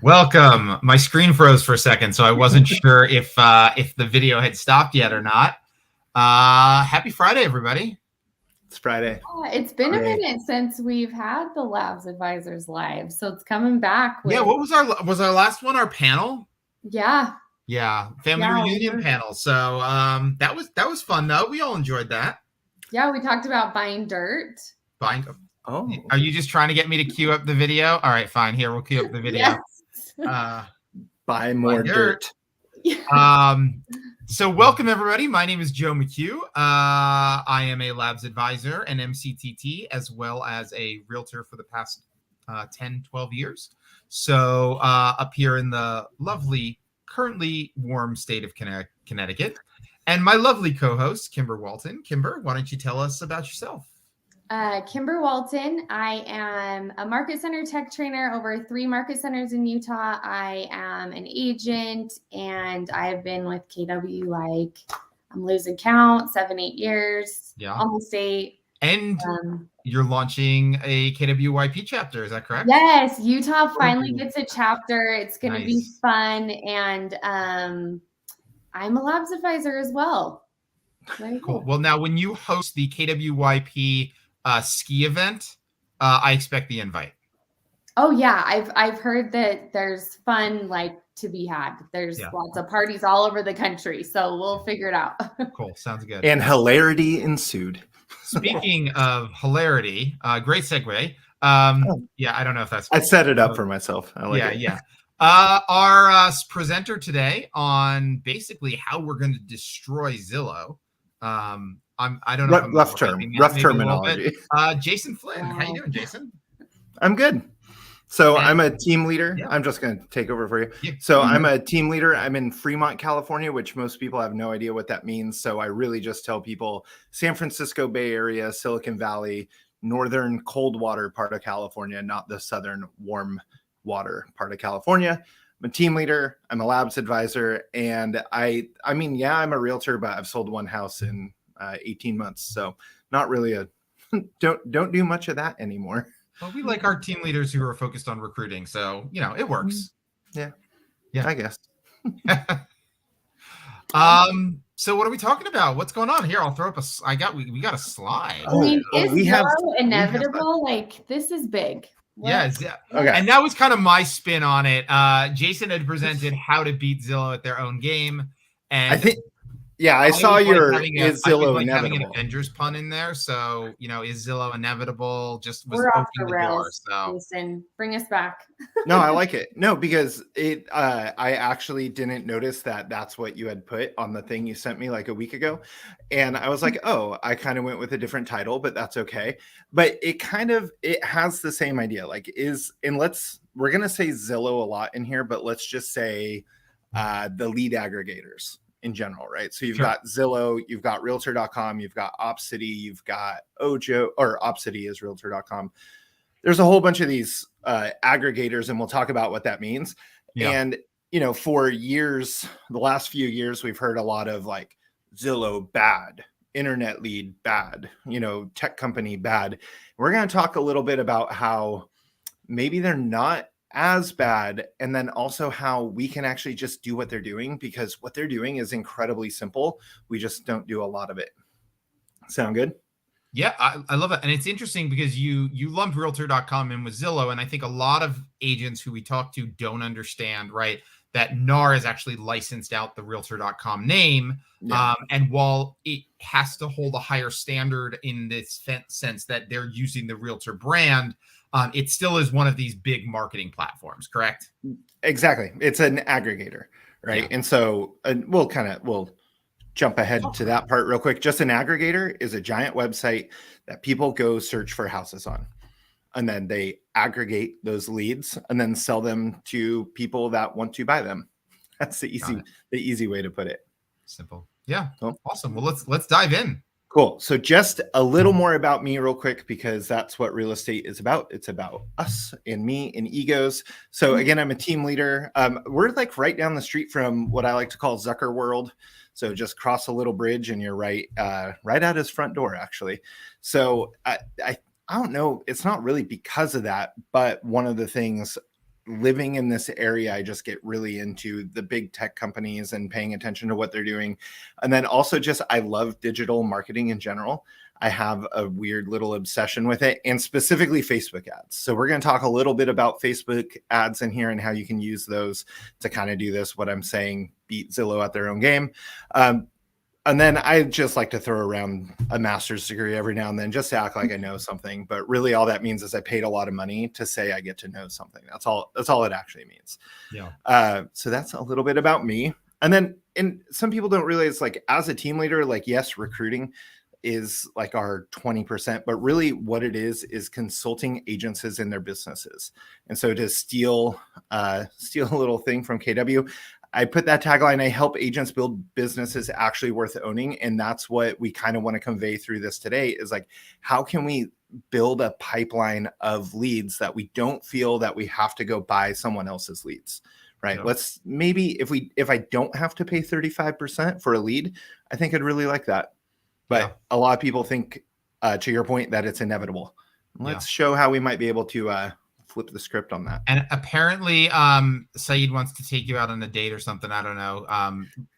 Welcome. My screen froze for a second, so I wasn't sure if the video had stopped yet or not. Happy Friday, everybody. It's Friday. It's been a minute since we've had the Labs Advisors live, so it's coming back. Yeah, what was our last one? Our panel? Yeah, family reunion panel. So that was fun though. We all enjoyed that. Yeah, we talked about buying dirt. Oh, are you just trying to get me to queue up the video? All right, fine. Here, we'll queue up the video. Yes. Buy more dirt. So welcome everybody. My name is Joe McHugh. I am a Labs Advisor and MCTT, as well as a realtor for the past 10, 12 years. So up here in the lovely, currently warm state of Connecticut. And my lovely co-host, Kimber Walton. Kimber, why don't you tell us about yourself? Kimber Walton. I am a market center tech trainer over 3 market centers in Utah. I am an agent, and I've been with KW I'm losing count, 7-8 years. Yeah, almost 8. And you're launching a KWYP chapter, is that correct? Yes, Utah finally gets a chapter. It's going to be fun, and I'm a Labs Advisor as well. Very cool. Well, now when you host the KWYP ski event, I expect the invite. Oh yeah, I've heard that there's fun to be had. There's lots of parties all over the country, so we'll figure it out. Cool, sounds good. And hilarity ensued. Speaking of hilarity, great segue. Yeah, I don't know if that's. I set it up for myself. I like it. Yeah. Our presenter today on basically how we're going to destroy Zillow. I don't know. Rough terminology. Jason Flynn, how you doing, Jason? I'm good. So I'm a team leader. Yeah. I'm just going to take over for you. Yeah. So I'm a team leader. I'm in Fremont, California, which most people have no idea what that means. So I really just tell people San Francisco Bay Area, Silicon Valley, northern cold water part of California, not the southern warm water part of California. I'm a team leader. I'm a Labs Advisor. And I'm a realtor, but I've sold one house in 18 months. So not really don't do much of that anymore. Well, we like our team leaders who are focused on recruiting. So, it works. Yeah, I guess. So what are we talking about? What's going on here? I'll throw up we got a slide. Is Zillow Inevitable? This is big. What? Yeah. Okay. And that was kind of my spin on it. Jason had presented how to beat Zillow at their own game. And I think, I saw your is Zillow Inevitable. Having an Avengers pun in there. So, is Zillow Inevitable? Just was We're off opening the rails, door. So Jason, bring us back. No, I like it. No, because I actually didn't notice that that's what you had put on the thing you sent me like a week ago. And I was like, oh, I kind of went with a different title, but that's okay. But it has the same idea. We're going to say Zillow a lot in here, but let's just say the lead aggregators in general, right? So you've got Zillow, you've got Realtor.com, you've got OpCity, you've got Ojo, or OpCity is Realtor.com. There's a whole bunch of these aggregators, and we'll talk about what that means. Yeah. And, for years, the last few years, we've heard a lot of Zillow bad, internet lead bad, tech company bad. We're going to talk a little bit about how maybe they're not as bad, and then also how we can actually just do what they're doing, because what they're doing is incredibly simple. We just don't do a lot of it. Sound good? Yeah, I love it. And it's interesting because you lumped Realtor.com in with Zillow, and I think a lot of agents who we talk to don't understand, right, that NAR has actually licensed out the Realtor.com name. Yeah. And while it has to hold a higher standard in this sense that they're using the Realtor brand, it still is one of these big marketing platforms, correct? Exactly. It's an aggregator, right? Yeah. And so we'll jump ahead to that part real quick. Just an aggregator is a giant website that people go search for houses on. And then they aggregate those leads and then sell them to people that want to buy them. That's the easy way to put it. Simple. Yeah. Cool. Awesome. Well, let's dive in. Cool. So just a little more about me real quick, because that's what real estate is about. It's about us and me and egos. So again, I'm a team leader. We're right down the street from what I like to call Zucker World. So just cross a little bridge and you're right at his front door, actually. So I don't know. It's not really because of that, but one of the things living in this area, I just get really into the big tech companies and paying attention to what they're doing. And then also just, I love digital marketing in general. I have a weird little obsession with it, and specifically Facebook ads. So we're going to talk a little bit about Facebook ads in here and how you can use those to kind of do this, what I'm saying, beat Zillow at their own game. And then I just like to throw around a master's degree every now and then just to act like I know something. But really all that means is I paid a lot of money to say I get to know something. That's all it actually means. Yeah. So that's a little bit about me. And some people don't realize, like, as a team leader, like, yes, recruiting is like our 20%, but really what it is consulting agencies in their businesses. And so to steal a little thing from KW, I put that tagline, I help agents build businesses actually worth owning. And that's what we kind of want to convey through this today, is like, how can we build a pipeline of leads that we don't feel that we have to go buy someone else's leads, right? Yeah. Let's maybe, if I don't have to pay 35% for a lead, I think I'd really like that. But a lot of people think, to your point, that it's inevitable. Let's show how we might be able to flip the script on that. And apparently, Saeed wants to take you out on a date or something. I don't know.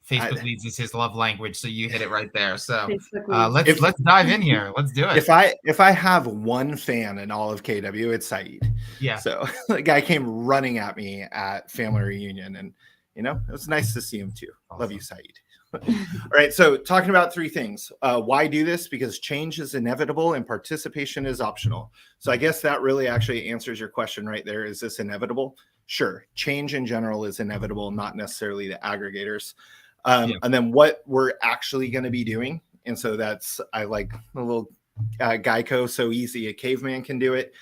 Facebook leads is his love language, so you hit it right there. So let's dive in here. Let's do it. If I have one fan in all of KW, it's Saeed. Yeah. So the guy came running at me at family reunion, and it was nice to see him too. Awesome. Love you, Saeed. All right. So talking about three things. Why do this? Because change is inevitable and participation is optional. So I guess that really actually answers your question right there. Is this inevitable? Sure. Change in general is inevitable, not necessarily the aggregators. And then what we're actually going to be doing. And so I like the little Geico, so easy a caveman can do it.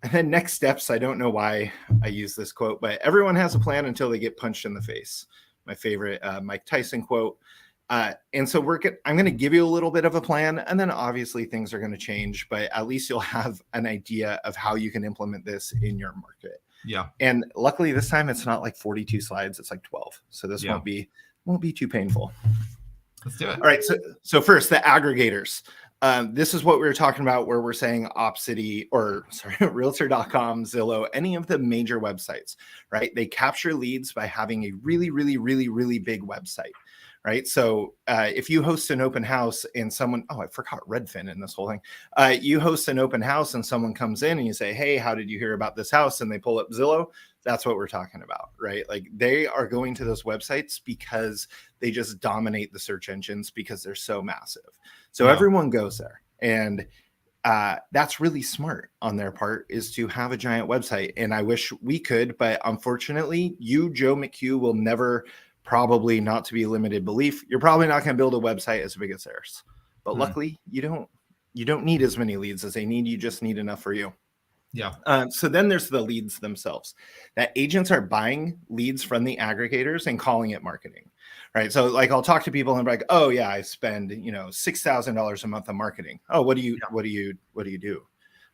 And then next steps, I don't know why I use this quote, but everyone has a plan until they get punched in the face. My favorite Mike Tyson quote. And so I'm going to give you a little bit of a plan, and then obviously things are going to change, but at least you'll have an idea of how you can implement this in your market. Yeah. And luckily this time it's not like 42 slides, it's like 12. So this won't be too painful. Let's do it. All right. So first, the aggregators. This is what we were talking about, where we're saying Realtor.com, Zillow, any of the major websites, right? They capture leads by having a really, really, really, really big website, right? So if you host an open house and someone, I forgot Redfin in this whole thing. You host an open house and someone comes in and you say, hey, how did you hear about this house? And they pull up Zillow. That's what we're talking about, right? Like, they are going to those websites because they just dominate the search engines because they're so massive. So everyone goes there, and that's really smart on their part, is to have a giant website. And I wish we could, but unfortunately, you, Joe McHugh, will never, probably, not to be limited belief, you're probably not going to build a website as big as theirs. But luckily, you don't need as many leads as they need. You just need enough for you. Yeah. So then there's the leads themselves, that agents are buying leads from the aggregators and calling it marketing, right? So like, I'll talk to people and be like, oh yeah, I spend, $6,000 a month on marketing. Oh, what do you do?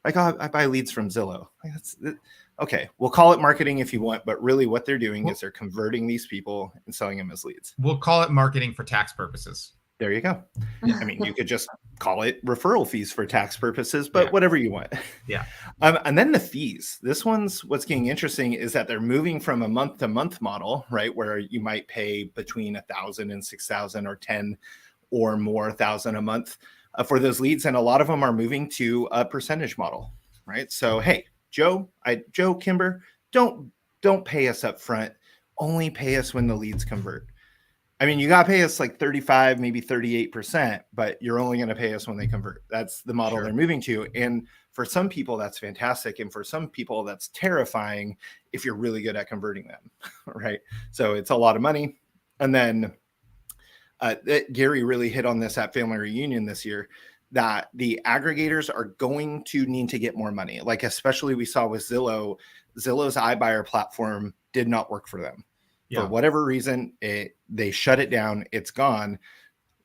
Like, oh, I buy leads from Zillow. Like, okay, we'll call it marketing if you want, but really what they're doing is they're converting these people and selling them as leads. We'll call it marketing for tax purposes. There you go. I mean, you could just call it referral fees for tax purposes, but whatever you want. Yeah. And then the fees. This one's what's getting interesting, is that they're moving from a month-to-month model, right, where you might pay between $1,000 and $6,000 or 10 or more thousand a month for those leads, and a lot of them are moving to a percentage model, right? So hey, Joe, Kimber, don't pay us up front. Only pay us when the leads convert. I mean, you got to pay us like 35, maybe 38%, but you're only going to pay us when they convert. That's the model they're moving to. And for some people, that's fantastic. And for some people, that's terrifying if you're really good at converting them, right? So it's a lot of money. And then Gary really hit on this at Family Reunion this year, that the aggregators are going to need to get more money. Like, especially we saw with Zillow, Zillow's iBuyer platform did not work for them. For whatever reason, they shut it down. It's gone.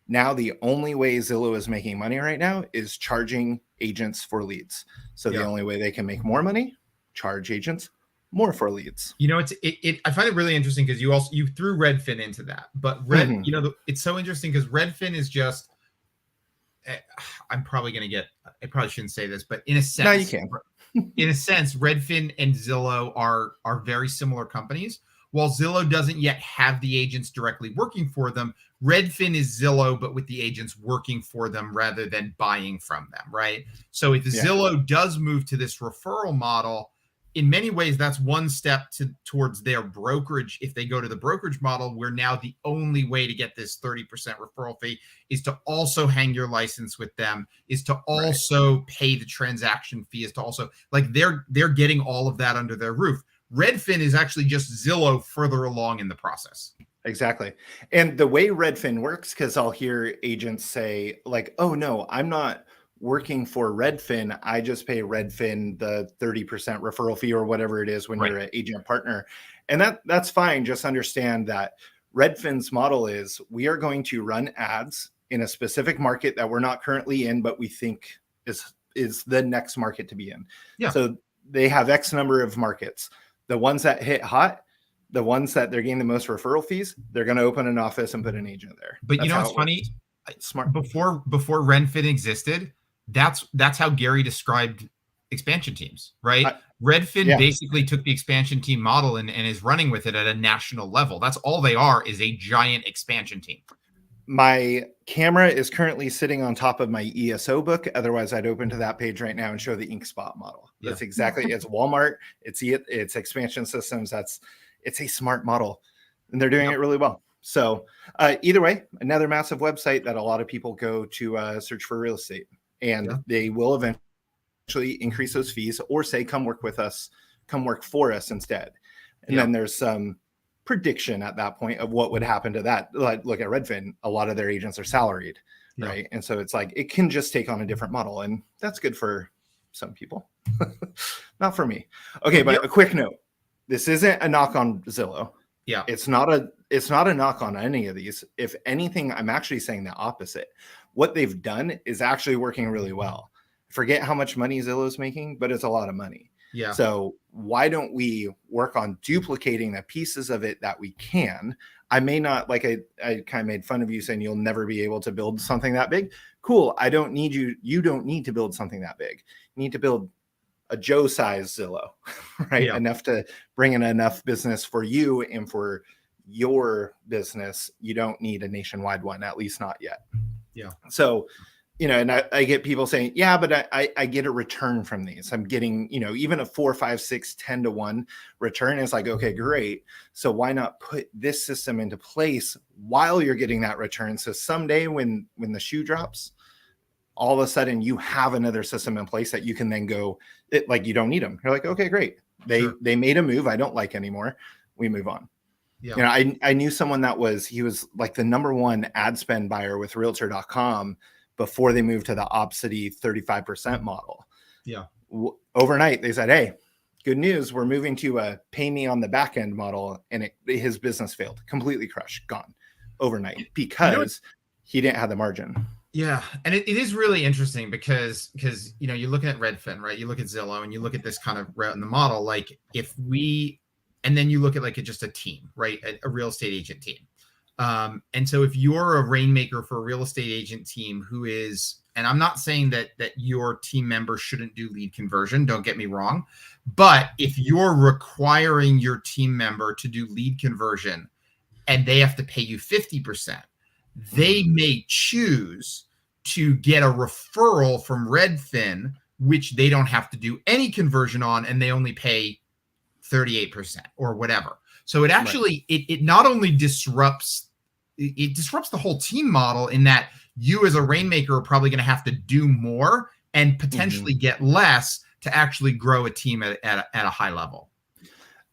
Now the only way Zillow is making money right now is charging agents for leads. So the only way they can make more money, charge agents more for leads. I find it really interesting because you threw Redfin into that, but it's so interesting because Redfin is just I'm probably going to get, I probably shouldn't say this, but in a sense, No, you can. in a sense, Redfin and Zillow are very similar companies. While Zillow doesn't yet have the agents directly working for them, Redfin is Zillow, but with the agents working for them rather than buying from them, right? So if Zillow does move to this referral model, in many ways, that's one step towards their brokerage. If they go to the brokerage model, where now the only way to get this 30% referral fee is to also hang your license with them, is to also pay the transaction fee, is to also, like, they're getting all of that under their roof. Redfin is actually just Zillow further along in the process. Exactly. And the way Redfin works, because I'll hear agents say like, oh no, I'm not working for Redfin. I just pay Redfin the 30% referral fee or whatever it is when you're an agent partner. And that's fine. Just understand that Redfin's model is we are going to run ads in a specific market that we're not currently in, but we think is the next market to be in. Yeah. So they have X number of markets. The ones that hit hot, the ones that they're getting the most referral fees, they're going to open an office and put an agent there. But that's, you know, what's funny? Smart. Before Redfin existed, that's how Gary described expansion teams, right? Redfin basically took the expansion team model and is running with it at a national level. That's all they are, is a giant expansion team. My camera is currently sitting on top of my ESO book. Otherwise, I'd open to that page right now and show the InkSpot model. That's exactly, it's Walmart, it's expansion systems. It's a smart model, and they're doing it really well. So either way, another massive website that a lot of people go to search for real estate, and they will eventually increase those fees or say, come work with us, come work for us instead. And then there's some prediction at that point of what would happen to that. Like, look at Redfin, a lot of their agents are salaried, right? And so it's like, it can just take on a different model, and that's good for some people. Not for me. Okay, but a quick note. This isn't a knock on Zillow. Yeah. It's not a knock on any of these. If anything, I'm actually saying the opposite. What they've done is actually working really well. Forget how much money Zillow's making, but it's a lot of money. Yeah. So why don't we work on duplicating the pieces of it that we can? I may not, like I kind of made fun of you saying you'll never be able to build something that big. Cool. I don't need you. You don't need to build something that big. You need to build a Joe size Zillow, right? Yeah. Enough to bring in enough business for you and for your business. You don't need a nationwide one, at least not yet. Yeah. So, you know, and I get people saying, yeah, but I get a return from these. I'm getting, you know, even a 4, 5, 6, 10 to 1 return. It's like, okay, great. So why not put this system into place while you're getting that return? So someday when the shoe drops, all of a sudden you have another system in place that you can then go, like, you don't need them. You're like, okay, great. They made a move I don't like anymore. We move on. Yeah. You know, I knew someone he was like the #1 ad spend buyer with realtor.com before they moved to the Opcity 35% model. Yeah. Overnight, they said, hey, good news. We're moving to a pay me on the back end model. And his business failed, completely crushed, gone overnight because he didn't have the margin. Yeah. And it is really interesting because, you know, you're looking at Redfin, right? You look at Zillow and you look at this kind of route in the model. Like and then you look at just a team, right? A real estate agent team. And so if you're a rainmaker for a real estate agent team who is, and I'm not saying that your team member shouldn't do lead conversion, don't get me wrong, but if you're requiring your team member to do lead conversion and they have to pay you 50%, they may choose to get a referral from Redfin, which they don't have to do any conversion on, and they only pay 38% or whatever. So it actually, it not only disrupts the whole team model in that you as a rainmaker are probably going to have to do more and potentially get less to actually grow a team at a high level.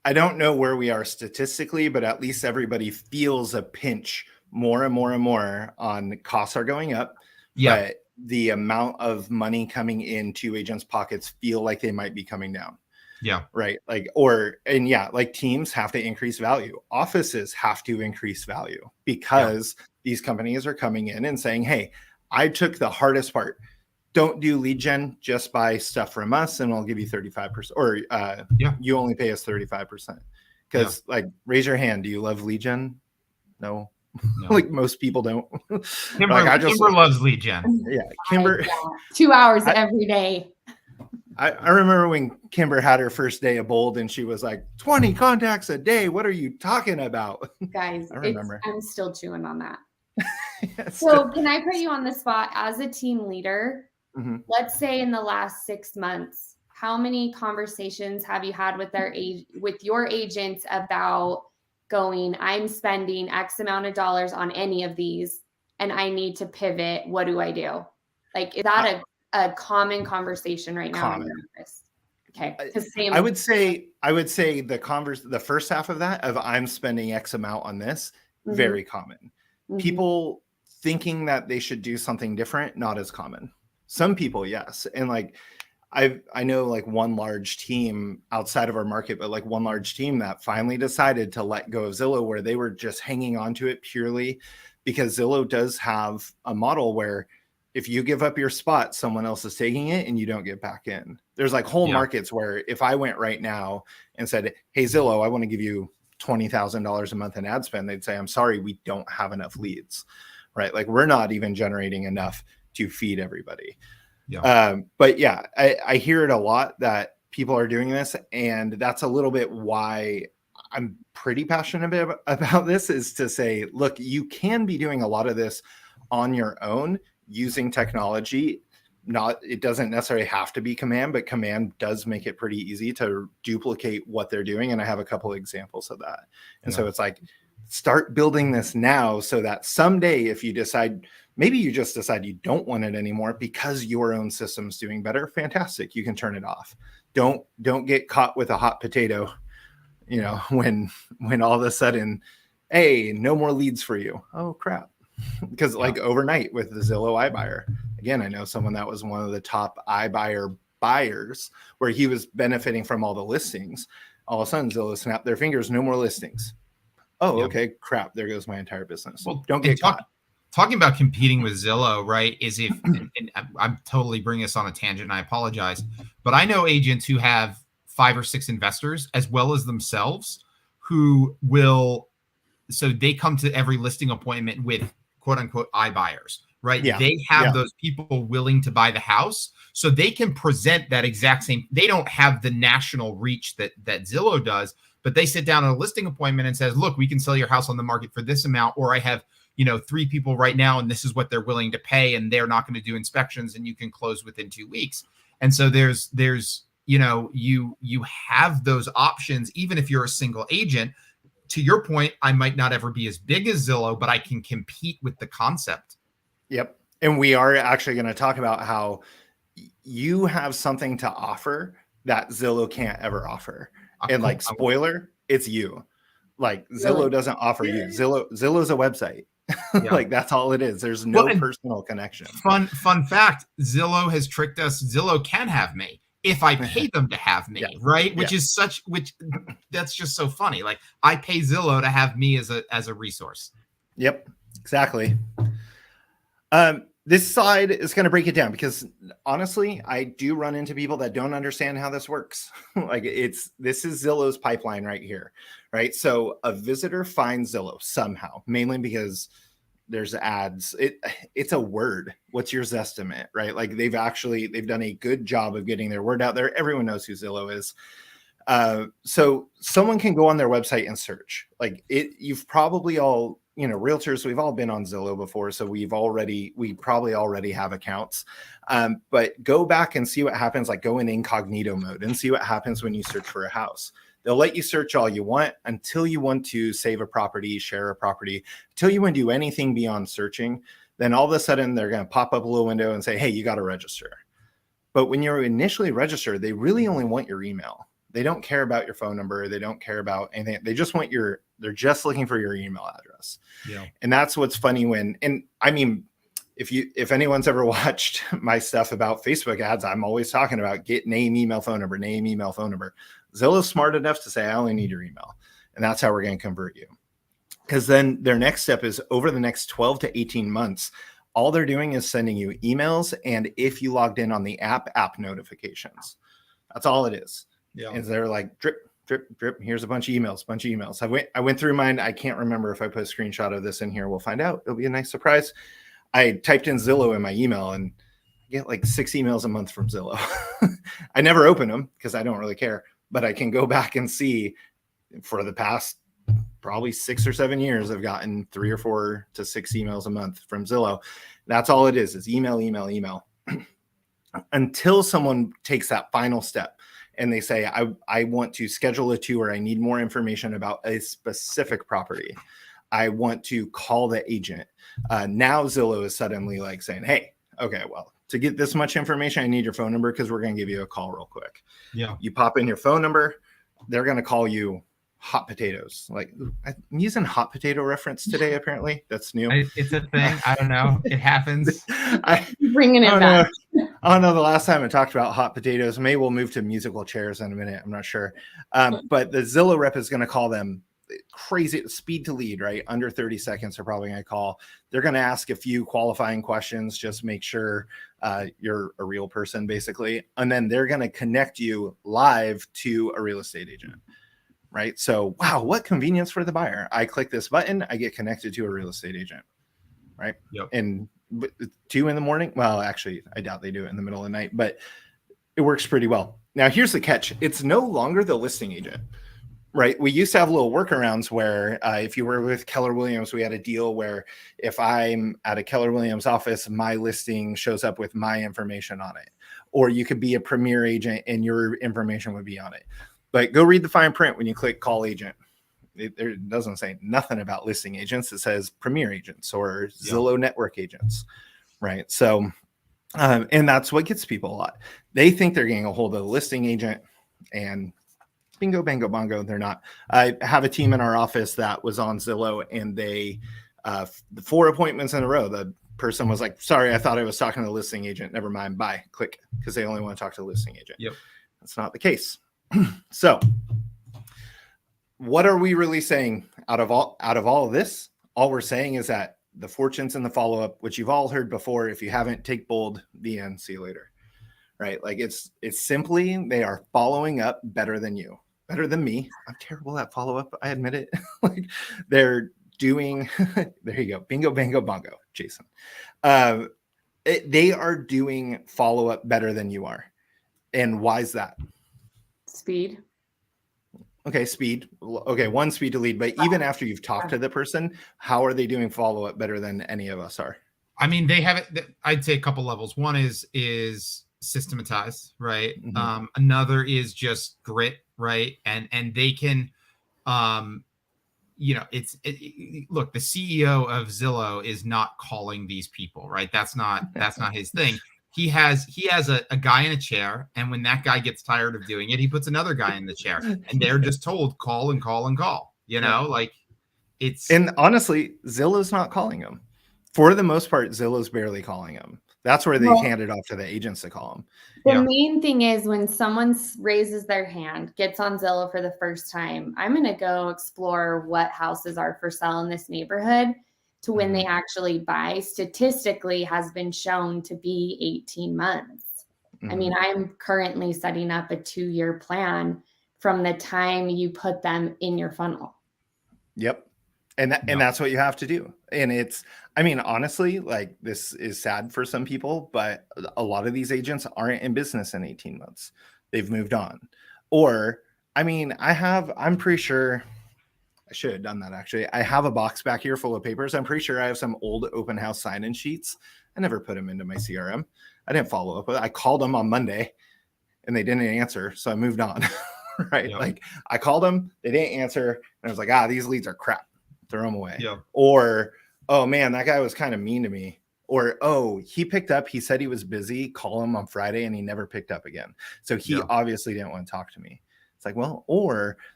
I don't know where we are statistically, but at least everybody feels a pinch more and more and more on costs are going up. Yeah. But the amount of money coming into agents' pockets feel like they might be coming down. Yeah. Right. Like teams have to increase value. Offices have to increase value because these companies are coming in and saying, hey, I took the hardest part. Don't do lead gen, just buy stuff from us and I'll give you 35%. Or you only pay us 35%. Because raise your hand. Do you love lead gen? No. No. Like most people don't. Kimber, Like, Kimber loves lead gen. Yeah, Kimber. 2 hours every day. I remember when Kimber had her first day of Bold and she was like, 20 contacts a day. What are you talking about? Guys, I remember. I'm still chewing on that. Yes. So can I put you on the spot as a team leader? Mhm. Let's say in the last 6 months, how many conversations have you had with your agents about going, I'm spending X amount of dollars on any of these and I need to pivot. What do I do? Like, is that a common conversation right now in your office? Okay. I would say the first half of that of I'm spending X amount on this, very common. People thinking that they should do something different, not as common. Some people, yes. And like I know like one large team outside of our market, but like one large team that finally decided to let go of Zillow, where they were just hanging on to it purely because Zillow does have a model where if you give up your spot, someone else is taking it and you don't get back in. There's like whole markets where if I went right now and said, hey, Zillow, I want to give you $20,000 a month in ad spend, they'd say, I'm sorry, we don't have enough leads, right? Like we're not even generating enough to feed everybody. Yeah. But yeah, I hear it a lot that people are doing this, and that's a little bit why I'm pretty passionate about this, is to say, look, you can be doing a lot of this on your own using technology. It doesn't necessarily have to be Command, but Command does make it pretty easy to duplicate what they're doing. And I have a couple of examples of that. And so it's like, start building this now so that someday if you decide, maybe you just decide you don't want it anymore because your own system's doing better, fantastic, you can turn it off. Don't get caught with a hot potato, you know, when all of a sudden, hey, no more leads for you. Oh crap. Because like overnight with the Zillow iBuyer, again, I know someone that was one of the top iBuyer buyers where he was benefiting from all the listings. All of a sudden Zillow snapped their fingers, no more listings. Oh, okay, crap. There goes my entire business. Well, don't get caught. Talking about competing with Zillow, right, is if, and I'm totally bringing this on a tangent and I apologize, but I know agents who have 5 or 6 investors as well as themselves who will, so they come to every listing appointment with quote unquote iBuyers, right? Yeah. They have those people willing to buy the house so they can present that exact same, they don't have the national reach that Zillow does, but they sit down at a listing appointment and says, look, we can sell your house on the market for this amount, or I have, 3 people right now and this is what they're willing to pay and they're not going to do inspections and you can close within 2 weeks. And so there's you have those options even if you're a single agent. To your point, I might not ever be as big as Zillow, but I can compete with the concept. Yep. And we are actually going to talk about how you have something to offer that Zillow can't ever offer. And like, spoiler, it's you. Like Zillow doesn't offer you. Zillow's a website. Like that's all it is. There's no personal connection. Fun fact, Zillow has tricked us. Zillow can have me if I pay them to have me, right? Which that's just so funny. Like I pay Zillow to have me as a resource. Yep, exactly. This slide is going to break it down because honestly, I do run into people that don't understand how this works. Like this is Zillow's pipeline right here, right? So a visitor finds Zillow somehow, mainly because there's ads. It's a word. What's your Zestimate, right? Like they've done a good job of getting their word out there. Everyone knows who Zillow is. So someone can go on their website and search. Like you've probably all, realtors, we've all been on Zillow before, so we probably already have accounts. But go back and see what happens, like go in incognito mode and see what happens when you search for a house. They'll let you search all you want until you want to save a property, share a property, until you want to do anything beyond searching. Then all of a sudden they're going to pop up a little window and say, hey, you got to register. But when you're initially registered, they really only want your email. They don't care about your phone number. They don't care about anything. They just want they're just looking for your email address. Yeah. And that's what's funny if anyone's ever watched my stuff about Facebook ads, I'm always talking about get name, email, phone number, name, email, phone number. Zillow's smart enough to say, I only need your email. And that's how we're going to convert you. Because then their next step is over the next 12 to 18 months, all they're doing is sending you emails. And if you logged in on the app notifications, that's all it is. Yeah. And they're like drip, drip. Here's a bunch of emails. I went through mine. I can't remember if I put a screenshot of this in here. We'll find out. It'll be a nice surprise. I typed in Zillow in my email and I get like 6 emails a month from Zillow. I never open them because I don't really care, but I can go back and see for the past probably 6 or 7 years, I've gotten 3 or 4 to 6 emails a month from Zillow. That's all it is email. Until someone takes that final step and they say, I want to schedule a tour. I need more information about a specific property. I want to call the agent. Now Zillow is suddenly like saying, hey, okay, well, to get this much information, I need your phone number because we're going to give you a call real quick. Yeah. You pop in your phone number. They're going to call you hot potatoes. Like, I'm using hot potato reference today. Apparently that's new. It's a thing. I don't know. It happens. Bringing it back. I don't know the last time I talked about hot potatoes. Maybe we'll move to musical chairs in a minute. I'm not sure. But the Zillow rep is going to call them crazy speed to lead, right? Under 30 seconds are probably going to call. They're going to ask a few qualifying questions, just make sure you're a real person, basically. And then they're going to connect you live to a real estate agent. Right. So, wow, what convenience for the buyer. I click this button, I get connected to a real estate agent. Right. Yep. And 2 a.m. Well, actually, I doubt they do it in the middle of the night, but it works pretty well. Now, here's the catch. It's no longer the listing agent. Right. We used to have little workarounds where if you were with Keller Williams, we had a deal where if I'm at a Keller Williams office, my listing shows up with my information on it. Or you could be a premier agent and your information would be on it. But go read the fine print when you click call agent. It doesn't say nothing about listing agents. It says premier agents or Zillow network agents, right? So, and that's what gets people a lot. They think they're getting a hold of the listing agent and bingo, bango, bongo, they're not. I have a team in our office that was on Zillow and they, 4 appointments in a row, the person was like, sorry, I thought I was talking to the listing agent. Never mind, bye, click, because they only want to talk to the listing agent. Yep. That's not the case. So what are we really saying out of all of this? All we're saying is that the fortunes and the follow-up, which you've all heard before. If you haven't, take bold, the end, see you later. Right. Like it's simply, they are following up better than you, better than me. I'm terrible at follow-up. I admit it. Like they're doing, there you go. Bingo, bango, bongo, Jason. They are doing follow-up better than you are. And why is that? Speed. Okay, speed. Okay, 1, speed to lead. But even after you've talked to the person, how are they doing follow-up better than any of us are? I mean, they have it. I'd say a couple levels. One is systematized, right? Mm-hmm. Another is just grit, right? And they can, look, the CEO of Zillow is not calling these people, right? That's not his thing. He has a guy in a chair, and when that guy gets tired of doing it, he puts another guy in the chair, and they're just told call and call and call. Like it's. And honestly, Zillow's not calling them. For the most part, Zillow's barely calling them. That's where they hand it off to the agents to call them. The main thing is when someone raises their hand, gets on Zillow for the first time, I'm going to go explore what houses are for sale in this neighborhood. To when they actually buy, statistically has been shown to be 18 months. I mean, I'm currently setting up a 2-year plan from the time you put them in your funnel. Yep. And that's what you have to do. And it's, I mean, honestly, like this is sad for some people, but a lot of these agents aren't in business in 18 months. They've moved on. Or, I mean, I'm pretty sure I should have done that actually. I have a box back here full of papers. I'm pretty sure I have some old open house sign-in sheets. I never put them into my CRM. I didn't follow up. I called them on Monday and they didn't answer. So I moved on, right? Yep. Like I called them, they didn't answer. And I was like, these leads are crap. Throw them away. Yep. Or, oh man, that guy was kind of mean to me. Or, oh, he picked up. He said he was busy. Call him on Friday and he never picked up again. So he obviously didn't want to talk to me. It's like, well,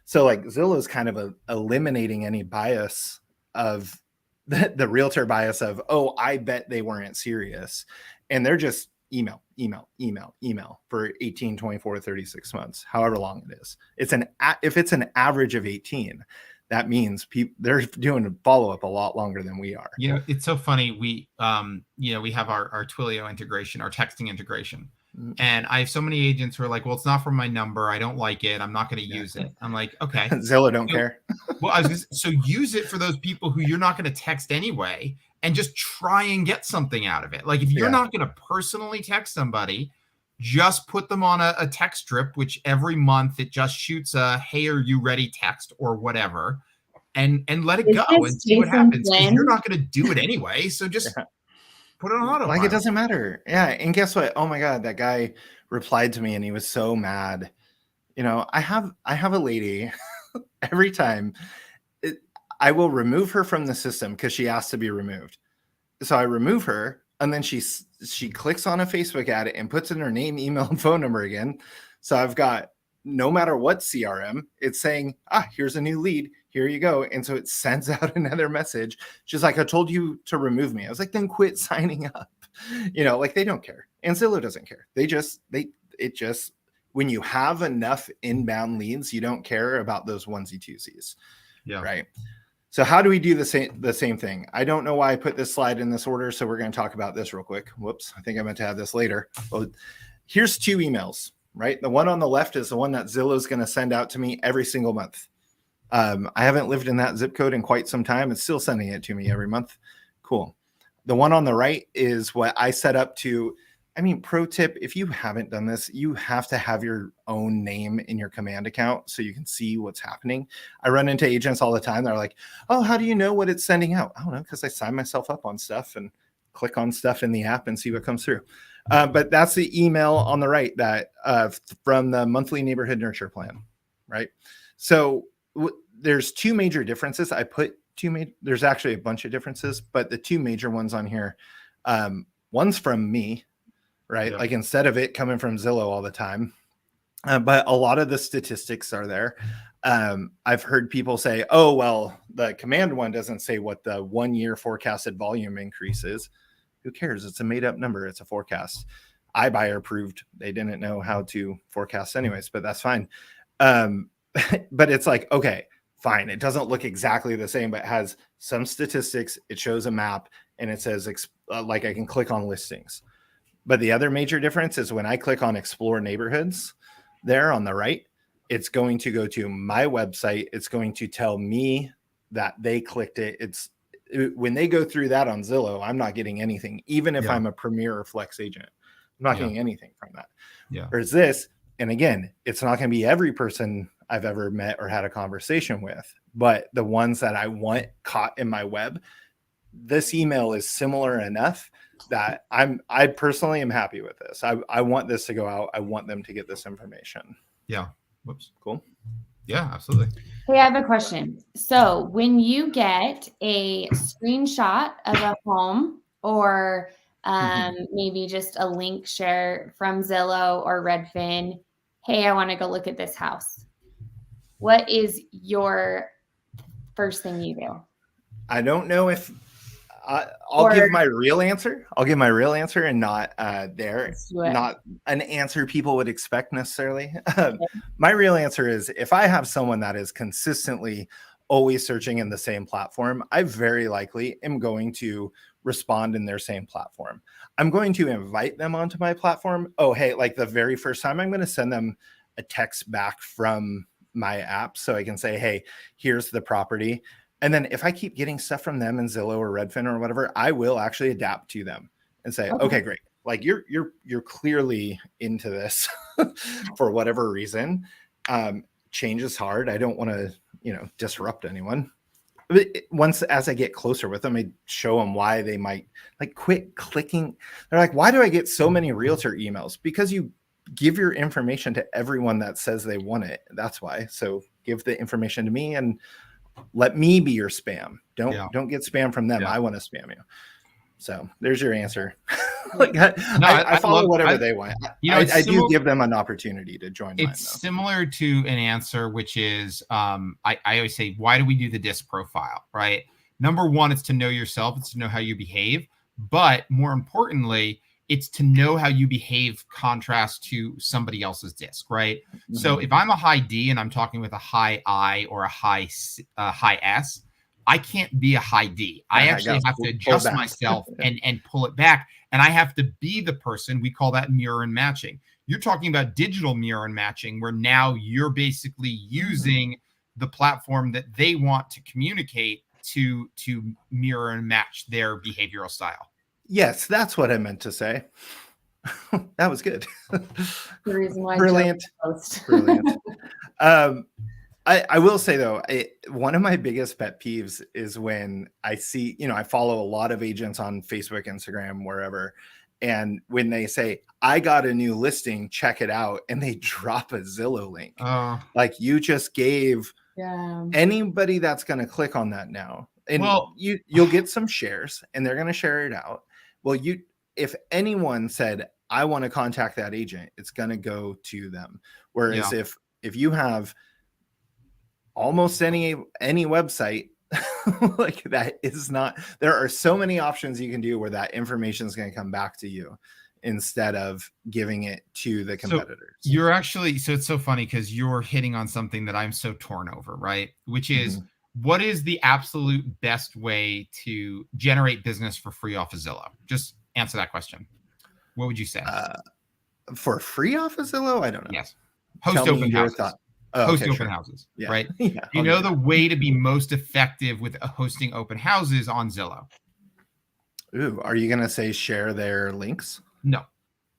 so like Zillow's kind of eliminating any bias of the realtor bias of, oh, I bet they weren't serious. And they're just email for 18, 24, 36 months, however long it is. If it's an average of 18, that means they're doing a follow-up a lot longer than we are. It's so funny. We have our Twilio integration, our texting integration. And I have so many agents who are like, well, it's not from my number. I don't like it. I'm not going to use it. I'm like, okay. Zillow don't care. Well, so use it for those people who you're not going to text anyway, and just try and get something out of it. Like if you're not going to personally text somebody, just put them on a text strip, which every month it just shoots a, hey, are you ready text or whatever, and let it go and see what happens. Because you're not going to do it anyway. So just put it on autopilot. Like it doesn't matter. Yeah. And guess what? Oh my God, that guy replied to me and he was so mad. You know, I have a lady every time I will remove her from the system because she asked to be removed. So I remove her, and then she clicks on a Facebook ad and puts in her name, email, and phone number again. So I've got, no matter what CRM, it's saying, here's a new lead. Here you go. And so it sends out another message. She's like, I told you to remove me. I was like, then quit signing up. You know, like they don't care. And Zillow doesn't care. It just, when you have enough inbound leads, you don't care about those onesie twosies. Yeah. Right. So how do we do the same thing? I don't know why I put this slide in this order. So we're going to talk about this real quick. Whoops. I think I meant to have this later. Well, here's 2 emails, right? The one on the left is the one that Zillow is going to send out to me every single month. I haven't lived in that zip code in quite some time. It's still sending it to me every month. Cool. The one on the right is what I set up to. I mean, pro tip, if you haven't done this, you have to have your own name in your command account so you can see what's happening. I run into agents all the time. They're like, oh, how do you know what it's sending out? I don't know, because I sign myself up on stuff and click on stuff in the app and see what comes through. But that's the email on the right that from the monthly neighborhood nurture plan, right? So there's 2 major differences. I put there's actually a bunch of differences, but the 2 major ones on here, one's from me, right? Yeah. Like instead of it coming from Zillow all the time, but a lot of the statistics are there. I've heard people say, oh, well, the command one doesn't say what the 1-year forecasted volume increase is. Who cares? It's a made up number. It's a forecast. iBuyer proved they didn't know how to forecast anyways, but that's fine. But it's like, okay, fine. It doesn't look exactly the same, but it has some statistics. It shows a map and it says like I can click on listings. But the other major difference is when I click on explore neighborhoods there on the right, it's going to go to my website. It's going to tell me that they clicked it. When they go through that on Zillow, I'm not getting anything, even if I'm a Premier or Flex agent. I'm not getting anything from that. Yeah. Whereas this, and again, it's not going to be every person I've ever met or had a conversation with, but the ones that I want caught in my web, this email is similar enough that I personally am happy with this. I want this to go out. I want them to get this information. Yeah. Whoops. Cool. Yeah, absolutely. Hey, I have a question. So when you get a screenshot of a home or maybe just a link share from Zillow or Redfin, hey, I want to go look at this house. What is your first thing you do? I don't know if I'll give my real answer. I'll give my real answer and not not an answer people would expect necessarily. My real answer is if I have someone that is consistently always searching in the same platform, I very likely am going to respond in their same platform. I'm going to invite them onto my platform. Oh, hey, like the very first time I'm going to send them a text back from my app so I can say, hey, here's the property. And then if I keep getting stuff from them in Zillow or Redfin or whatever, I will actually adapt to them and say, okay, great. Like you're clearly into this for whatever reason. Change is hard. I don't want to, disrupt anyone. But as I get closer with them, I show them why they might like quit clicking. They're like, why do I get so many realtor emails? Because you give your information to everyone that says they want it. That's why. So give the information to me and let me be your spam. Don't get spam from them. Yeah. I want to spam you. So there's your answer. I follow whatever they want. I do give them an opportunity to join. It's similar to an answer, which is I always say, why do we do the disc profile? Right. Number one, it's to know yourself. It's to know how you behave. But more importantly, it's to know how you behave contrast to somebody else's disc, right? Mm-hmm. So if I'm a high D and I'm talking with a high I or a high S, I can't be a high D. I actually have to pull adjust back. myself and pull it back. And I have to be the person. We call that mirror and matching. You're talking about digital mirror and matching, where now you're basically using the platform that they want to communicate to mirror and match their behavioral style. Yes, that's what I meant to say. That was good. The reason why Brilliant. Brilliant. I will say though, one of my biggest pet peeves is when I see, I follow a lot of agents on Facebook, Instagram, wherever. And when they say, I got a new listing, check it out, and they drop a Zillow link. Like you just gave anybody that's going to click on that now. And you'll get some shares and they're going to share it out. Well, if anyone said, I want to contact that agent, it's going to go to them. Whereas if you have almost any website like that, is not, there are so many options you can do where that information is going to come back to you instead of giving it to the competitors. So you're actually, so it's so funny because you're hitting on something that I'm so torn over, right? Which is, what is the absolute best way to generate business for free off of Zillow? Just answer that question. What would you say? For free off of Zillow? I don't know. Yes. Host open houses. Host open houses, right? You know the way to be most effective with hosting open houses on Zillow? Ooh, are you going to say share their links? No.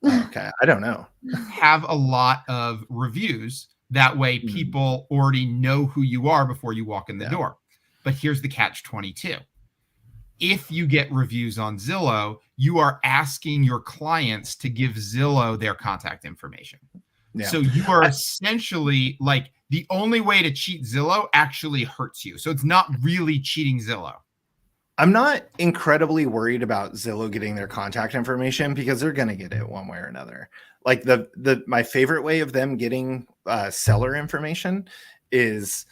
Okay, I don't know. Have a lot of reviews. That way people already know who you are before you walk in the door. But here's the catch-22. If you get reviews on Zillow, you are asking your clients to give Zillow their contact information. So you are essentially like, the only way to cheat Zillow actually hurts you. So it's not really cheating Zillow. I'm not incredibly worried about Zillow getting their contact information because they're going to get it one way or another. Like my favorite way of them getting seller information is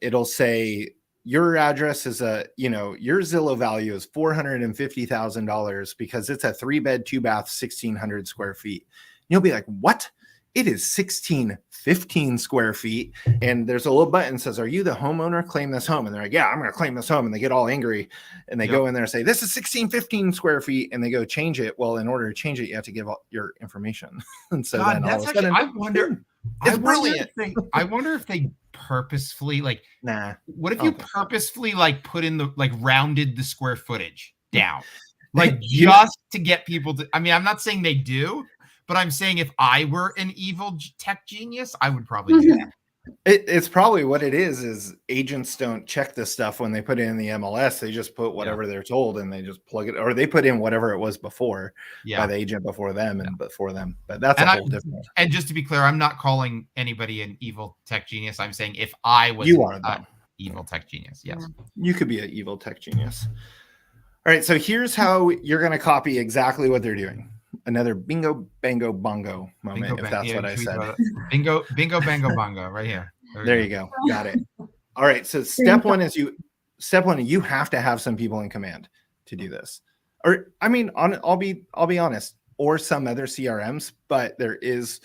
it'll say your address is your Zillow value is $450,000 because it's a 3-bed, 2-bath, 1,600 square feet. You'll be like, what? It is 1,615 square feet. And there's a little button that says, are you the homeowner? Claim this home. And they're like, yeah, I'm going to claim this home. And they get all angry and they go in there and say, this is 1,615 square feet. And they go change it. Well, in order to change it, you have to give all your information. And so then all of a sudden, I wonder if they purposefully what if you purposefully put in the rounded the square footage down, just to get people to, I mean, I'm not saying they do, but I'm saying if I were an evil tech genius, I would probably do that. It's probably what it is agents don't check this stuff when they put it in the MLS. They just put whatever they're told and they just plug it, or they put in whatever it was before by the agent before them and before them. But that's a whole different. And just to be clear, I'm not calling anybody an evil tech genius. I'm saying if I was an evil tech genius, yes. You could be an evil tech genius. All right, so here's how you're going to copy exactly what they're doing. Another bingo, bango, bongo moment, if that's what I said. Bingo, bango, bongo, right here. There you go. Got it. All right. So step one, you have to have some people in command to do this. Or, I mean, I'll be honest, or some other CRMs, but there is,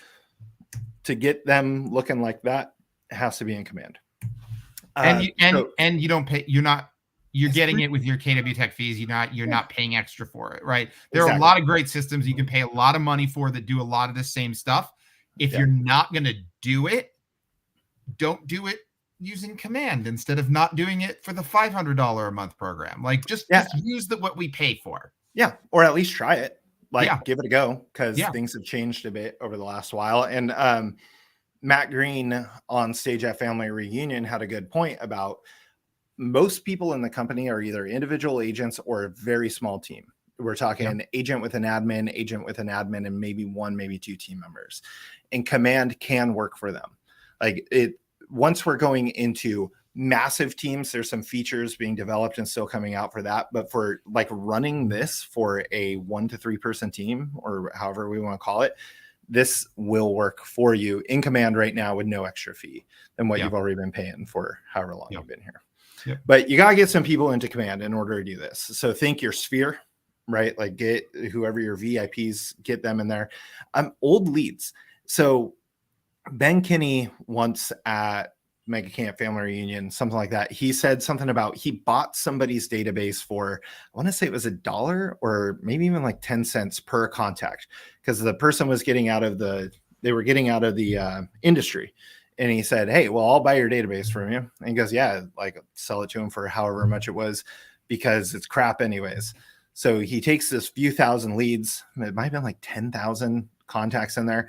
to get them looking like that, it has to be in command. And you don't pay, you're getting it with your KW Tech fees. You're not paying extra for it, right? There are a lot of great systems you can pay a lot of money for that do a lot of the same stuff. If you're not going to do it, don't do it using command instead of not doing it for the $500 a month program. Just use what we pay for. Yeah, or at least try it. Give it a go, because things have changed a bit over the last while. And Matt Green on stage at Family Reunion had a good point about most people in the company are either individual agents or a very small team. We're talking an agent with an admin, and maybe 1, maybe 2 team members. And command can work for them. Once we're going into massive teams, there's some features being developed and still coming out for that. But for running this for a 1 to 3 person team, or however we want to call it, this will work for you in command right now with no extra fee than what you've already been paying for however long you've been here. But you got to get some people into command in order to do this. So think your sphere, right? Get whoever your VIPs, get them in there. Old leads. So Ben Kinney once at mega camp, family reunion, something like that. He said something about he bought somebody's database for, I want to say it was $1 or maybe even like 10 cents per contact, because the person was getting out of the industry. And he said, hey, well, I'll buy your database from you. And he goes, yeah, like sell it to him for however much it was, because it's crap anyways. So he takes this few thousand leads, it might have been like 10,000 contacts in there.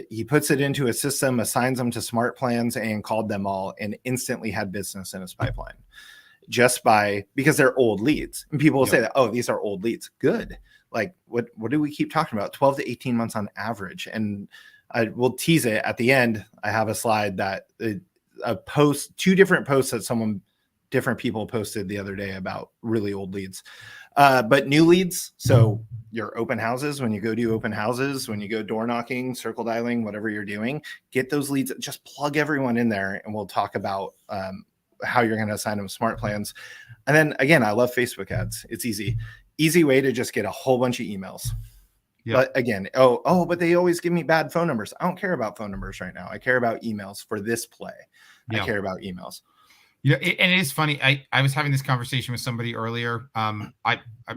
He puts it into a system, assigns them to smart plans, and called them all, and instantly had business in his pipeline because they're old leads. And people will say that, oh, these are old leads. Good. Like what do we keep talking about? 12 to 18 months on average. And I will tease it at the end. I have a slide that two different posts that different people posted the other day about really old leads. But new leads, so your open houses, when you go do open houses, when you go door knocking, circle dialing, whatever you're doing, get those leads, just plug everyone in there, and we'll talk about how you're going to assign them smart plans. And then again, I love Facebook ads. It's easy way to just get a whole bunch of emails. Yep. But again, but they always give me bad phone numbers. I don't care about phone numbers right now. I care about emails for this play. Yep. I care about emails. Yeah, and it is funny. I was having this conversation with somebody earlier. I'm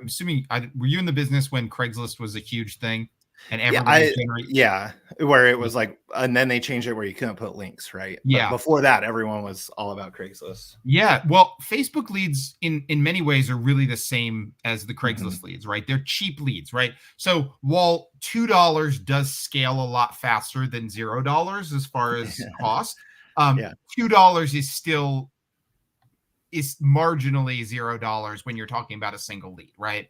assuming, were you in the business when Craigslist was a huge thing? And everybody where it was like, and then they changed it where you couldn't put links, right? Yeah. But before that, everyone was all about Craigslist. Yeah. Well, Facebook leads in many ways are really the same as the Craigslist leads, right? They're cheap leads, right? So while $2 does scale a lot faster than $0 as far as cost, $2 is still marginally $0 when you're talking about a single lead, right?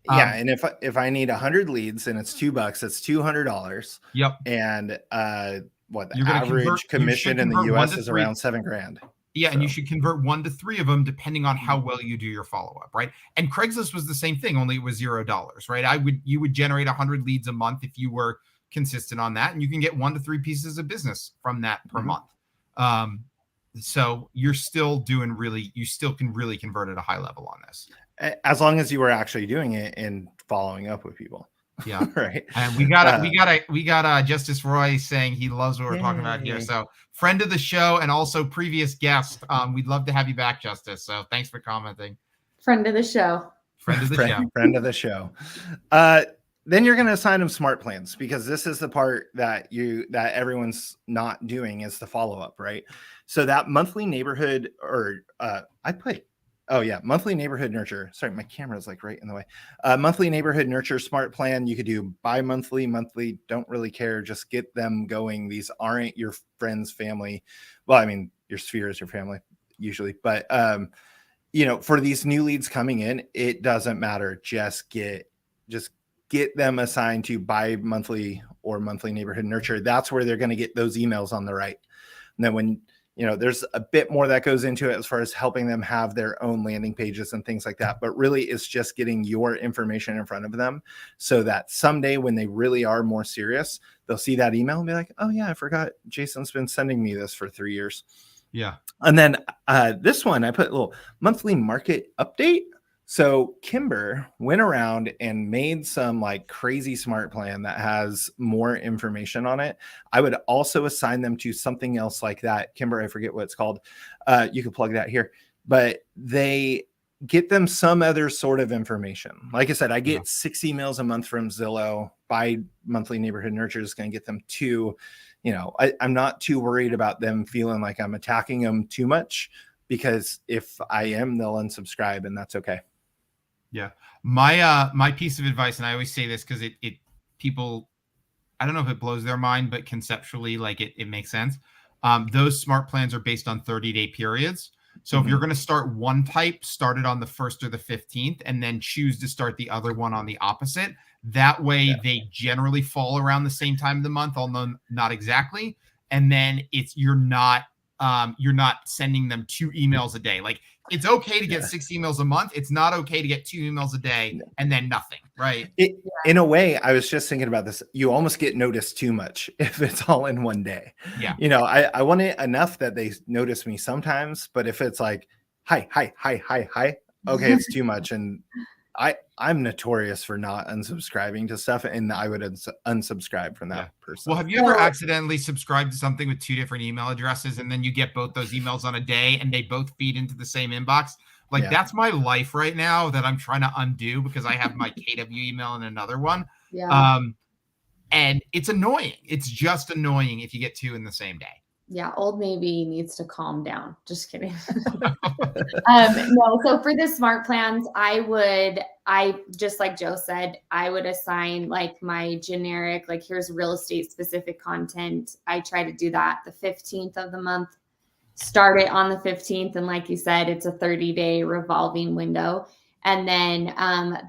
And if I need 100 leads and it's $2, it's $200. Yep. And the average commission in the US is around $7,000. Yeah, and you should convert 1 to 3 of them depending on how well you do your follow-up, right? And Craigslist was the same thing, only it was $0, right? You would generate 100 leads a month if you were consistent on that, and you can get 1 to 3 pieces of business from that per month. So you're still you still can really convert at a high level on this. As long as you were actually doing it and following up with people. Yeah. Right. And we got Justice Roy saying he loves what we're talking about here. So friend of the show and also previous guest. We'd love to have you back, Justice. So thanks for commenting. Friend of the show. Friend of the show. Then you're going to assign them smart plans, because this is the part that everyone's not doing, is the follow-up, right? So that monthly neighborhood monthly neighborhood nurture. Sorry, my camera is like right in the way. Monthly neighborhood nurture smart plan. You could do bi-monthly, monthly, don't really care. Just get them going. These aren't your friends, family. Well, I mean, your sphere is your family usually, but for these new leads coming in, it doesn't matter. Just get them assigned to bi-monthly or monthly neighborhood nurture. That's where they're going to get those emails on the right. And then when there's a bit more that goes into it as far as helping them have their own landing pages and things like that. But really, it's just getting your information in front of them so that someday when they really are more serious, they'll see that email and be like, oh yeah, I forgot Jason's been sending me this for 3 years. Yeah. And then this one, I put a little monthly market update. So Kimber went around and made some like crazy smart plan that has more information on it. I would also assign them to something else like that. Kimber, I forget what it's called. You can plug that here, but they get them some other sort of information. Like I said, I get 6 emails a month from Zillow. By monthly neighborhood nurture is going to get them 2. I'm not too worried about them feeling like I'm attacking them too much, because if I am, they'll unsubscribe, and that's okay. Yeah. My piece of advice, and I always say this because people, I don't know if it blows their mind, but conceptually, like it makes sense. Those smart plans are based on 30-day periods. So if you're going to start one type, start it on the 1st or the 15th, and then choose to start the other one on the opposite. That way they generally fall around the same time of the month, although not exactly. And then you're not sending them 2 emails a day. Like, it's okay to get 6 emails a month. It's not okay to get 2 emails a day and then nothing, right? In a way, I was just thinking about this. You almost get noticed too much if it's all in one day. Yeah. I want it enough that they notice me sometimes, but if it's like, hi, okay, it's too much. And I'm notorious for not unsubscribing to stuff, and I would unsubscribe from that person. Well, have you ever accidentally subscribed to something with 2 different email addresses, and then you get both those emails on a day and they both feed into the same inbox? Like that's my life right now that I'm trying to undo because I have my KW email in another one. Yeah. And it's annoying. It's just annoying if you get 2 in the same day. Yeah, Old Navy needs to calm down. Just kidding. No, so for the smart plans, I just like Joe said, I would assign like my generic, like here's real estate specific content. I try to do that the 15th of the month, start it on the 15th. And like you said, it's a 30-day revolving window. And then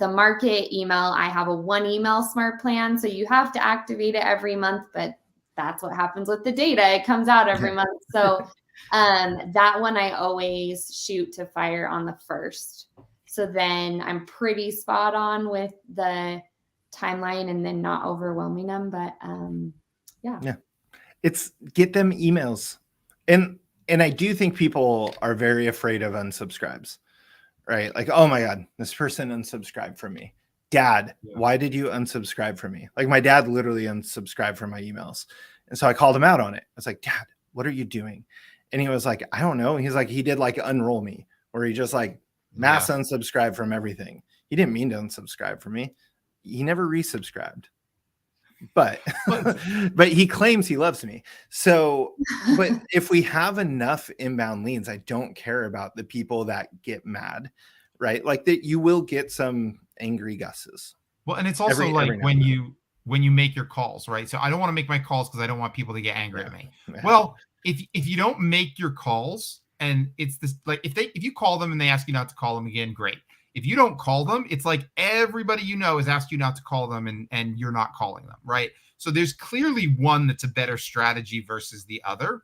the market email, I have a 1 email smart plan. So you have to activate it every month, but that's what happens with the data. It comes out every month. So that one I always shoot to fire on the 1st. So then I'm pretty spot on with the timeline and then not overwhelming them. But yeah. It's get them emails. And I do think people are very afraid of unsubscribes, right? Like, oh my God, this person unsubscribed from me. Dad, why did you unsubscribe from me? Like my dad literally unsubscribed from my emails. And so I called him out on it. I was like, Dad, what are you doing? And he was like, I don't know. He's like, he did like unroll me, where he just like mass unsubscribed from everything. He didn't mean to unsubscribe from me. He never resubscribed. But he claims he loves me. So, but if we have enough inbound leads, I don't care about the people that get mad, right? Like that you will get some angry Gus's. Well, and it's also every when you make your calls, right? So I don't want to make my calls because I don't want people to get angry at me. Yeah. Well, if you don't make your calls, and it's this, like if you call them and they ask you not to call them again, great. If you don't call them, it's like everybody you know has asked you not to call them and you're not calling them, right? So there's clearly one that's a better strategy versus the other.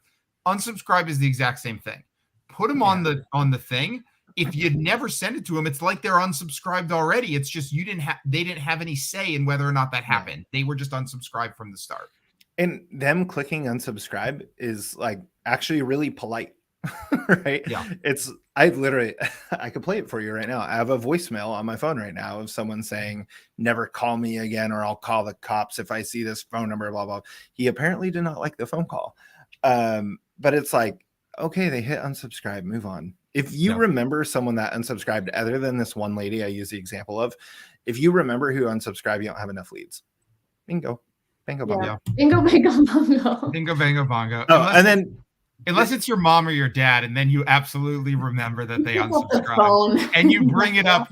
Unsubscribe is the exact same thing. Put them on the thing. If you'd never send it to them, it's like they're unsubscribed already. It's just they didn't have any say in whether or not that happened. They were just unsubscribed from the start. And them clicking unsubscribe is like actually really polite. Right? Yeah. I could play it for you right now. I have a voicemail on my phone right now of someone saying, never call me again, or I'll call the cops if I see this phone number, blah, blah. He apparently did not like the phone call. But it's like, okay, they hit unsubscribe, move on. If you remember someone that unsubscribed, other than this one lady I use the example of, if you remember who unsubscribed, you don't have enough leads. Bingo. Bingo, bongo. Yeah. Bingo, bingo, bongo. Bingo, bango, bongo. Oh, Unless it's your mom or your dad, and then you absolutely remember that they unsubscribed, and you bring it up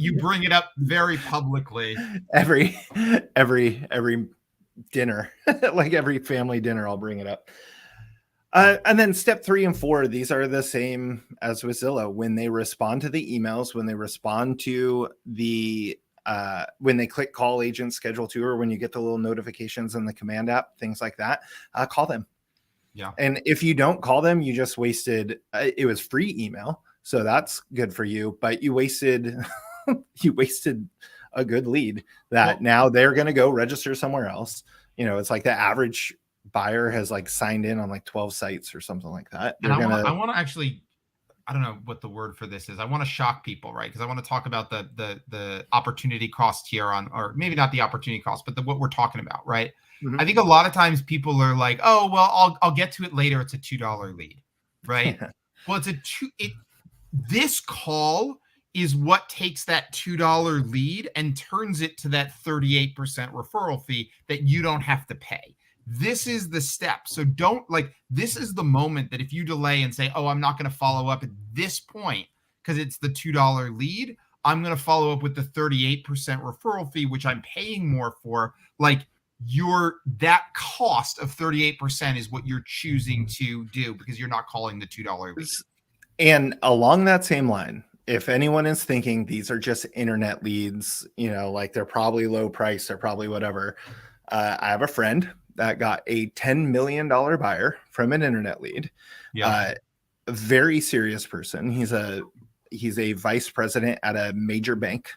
very publicly. Every dinner, like every family dinner, I'll bring it up. And then step 3 and 4, these are the same as with Zillow. When they respond to the emails, when they respond to the when they click call agent schedule to, or when you get the little notifications in the command app, things like that, call them. Yeah. And if you don't call them, you just wasted, it was free email. So that's good for you, but you wasted, a good lead that now they're going to go register somewhere else. You know, it's like the average buyer has like signed in on like 12 sites or something like that. And I want to actually, I don't know what the word for this is. I want to shock people, right? Because I want to talk about the opportunity cost here or maybe not the opportunity cost, but what we're talking about, right? Mm-hmm. I think a lot of times people are like, oh, well, I'll get to it later. It's a $2 lead, right? Well, this call is what takes that $2 lead and turns it to that 38% referral fee that you don't have to pay. This is the step. So this is the moment that if you delay and say, oh, I'm not going to follow up at this point because it's the $2 lead, I'm going to follow up with the 38% referral fee, which I'm paying more for. Like that cost of 38% is what you're choosing to do because you're not calling the $2 lead. And along that same line, if anyone is thinking these are just internet leads, you know, like they're probably low price, they're probably whatever. I have a friend that got a $10 million buyer from an internet lead. Yeah. A very serious person. He's a vice president at a major bank.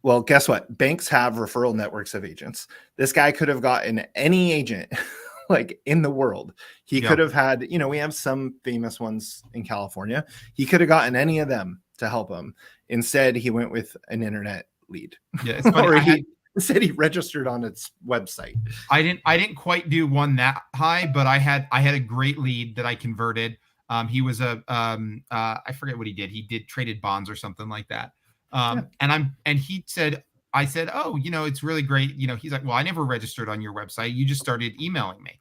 Well, guess what? Banks have referral networks of agents. This guy could have gotten any agent like in the world. He could have had, you know, we have some famous ones in California. He could have gotten any of them to help him. Instead, he went with an internet lead. Yeah, it's funny. Or he said he registered on its website. I didn't quite do one that high, but I had a great lead that I converted. He was I forget what he did. He traded bonds or something like that. And he said, I said, oh, it's really great. He's like, well, I never registered on your website. You just started emailing me.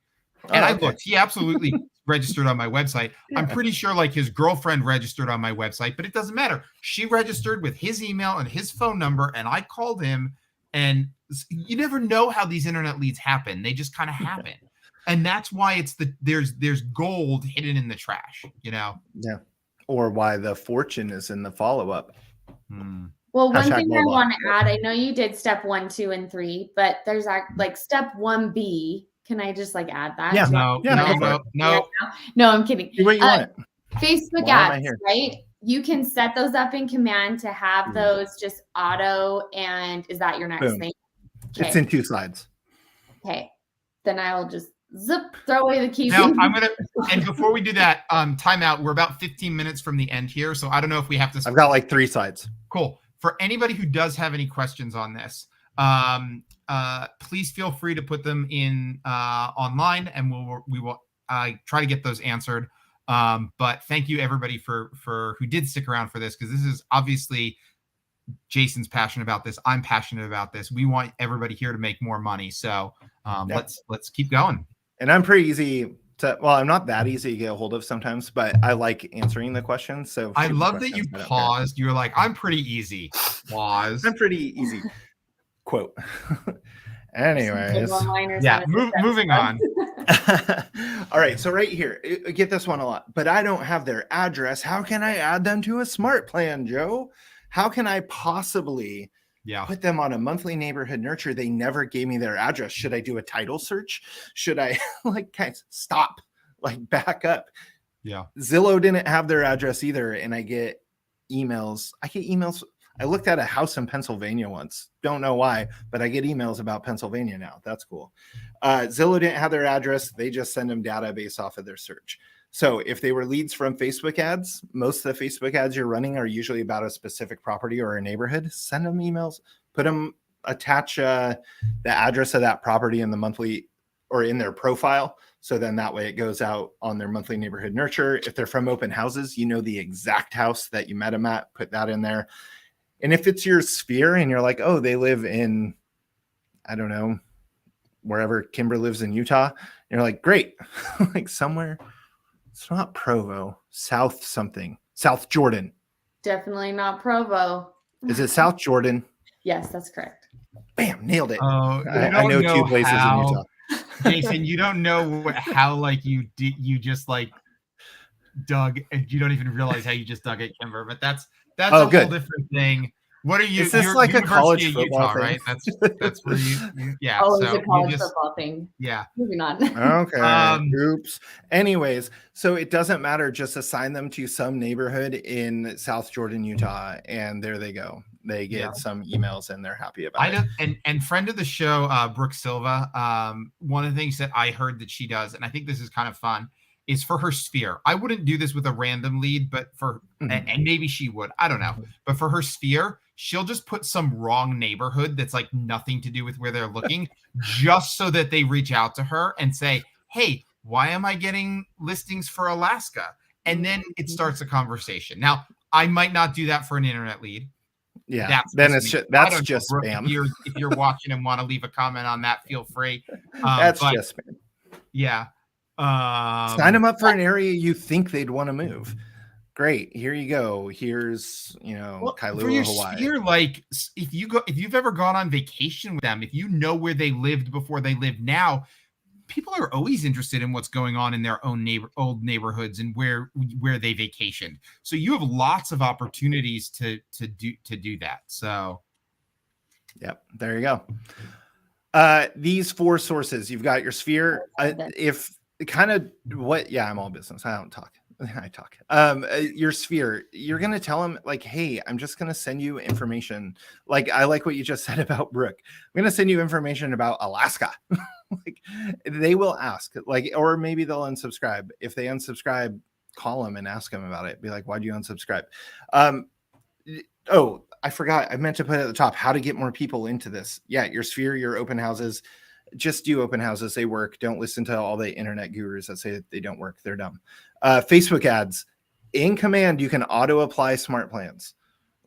And I looked, he absolutely registered on my website. Yeah. I'm pretty sure like his girlfriend registered on my website, but it doesn't matter. She registered with his email and his phone number, and I called him. And you never know how these internet leads happen. They just kind of happen. And that's why there's gold hidden in the trash, Yeah. Or why the fortune is in the follow-up. Well, one thing I want to add, I know you did step 1, 2, and 3, but there's like step 1B. Can I just like add that? Yeah. No, I'm kidding. Do what you want. Facebook ads, right? You can set those up in command to have those just auto. And is that your next thing? Okay. It's in 2 slides. Okay. Then I will just throw away the keys. Now and before we do that, time out. We're about 15 minutes from the end here. So I don't know if we have to. I've got like 3 slides. Cool. For anybody who does have any questions on this, please feel free to put them in online, and we will try to get those answered. But thank you everybody for who did stick around for this, because this is obviously Jason's passionate about this. I'm passionate about this. We want everybody here to make more money. So let's keep going. And I'm pretty easy to, well, I'm not that easy to get a hold of sometimes, but I like answering the questions. So I love that you paused. You were like, I'm pretty easy. Pause. I'm pretty easy. Quote. Anyways. Yeah. Moving on. All right. So right here, I get this one a lot, but I don't have their address. How can I add them to a smart plan, Joe? How can I possibly put them on a monthly neighborhood nurture? They never gave me their address. Should I do a title search? Should I guys stop, back up? Yeah. Zillow didn't have their address either. And I get emails. I looked at a house in Pennsylvania once. Don't know why, but I get emails about Pennsylvania now. That's cool. Zillow didn't have their address. They just send them data based off of their search. So if they were leads from Facebook ads, most of the Facebook ads you're running are usually about a specific property or a neighborhood. Send them emails, attach the address of that property in the monthly or in their profile. So then that way it goes out on their monthly neighborhood nurture. If they're from open houses, the exact house that you met them at, put that in there. And if it's your sphere and you're like, oh, they live in, I don't know, wherever Kimber lives in Utah, you're like, great, somewhere. It's not Provo, South Jordan. Definitely not Provo. Is it South Jordan? Yes, that's correct. Bam, nailed it. I know 2 places in Utah. Jason, you don't know how you just dug, and you don't even realize how you just dug at Kimber, but that's a whole different thing. What are you? Is this like a college football Utah, thing? Right? That's where you yeah. Oh, it's a college football thing. Yeah. Moving on. Okay. Oops. Anyways, so it doesn't matter. Just assign them to some neighborhood in South Jordan, Utah, and there they go. They get some emails and they're happy about it. And friend of the show, Brooke Silva. One of the things that I heard that she does, and I think this is kind of fun, is for her sphere. I wouldn't do this with a random lead, but and maybe she would, I don't know. But for her sphere, she'll just put some wrong neighborhood that's nothing to do with where they're looking, just so that they reach out to her and say, hey, why am I getting listings for Alaska? And then it starts a conversation. Now, I might not do that for an internet lead. Yeah, that's just spam. If you're watching and want to leave a comment on that, feel free. Just spam. Yeah. Sign them up for an area you think they'd want to move. Great. Here you go. Here's, Kailua, for your Hawaii. Sphere, if you've ever gone on vacation with them, if you know where they lived before they live now, people are always interested in what's going on in their own old neighborhoods and where they vacationed. So you have lots of opportunities to do that. So, yep, there you go. These 4 sources, you've got your sphere. I'm all business. I don't talk. I talk. Your sphere, you're going to tell them hey, I'm just going to send you information. I like what you just said about Brooke. I'm going to send you information about Alaska. They will ask, or maybe they'll unsubscribe. If they unsubscribe, call them and ask them about it. Be like, why'd you unsubscribe? I I forgot. I meant to put at the top how to get more people into this. Yeah, your sphere, your open houses. Just do open houses. They work. Don't listen to all the internet gurus that say they don't work. They're dumb. Facebook ads. In Command, you can auto apply smart plans,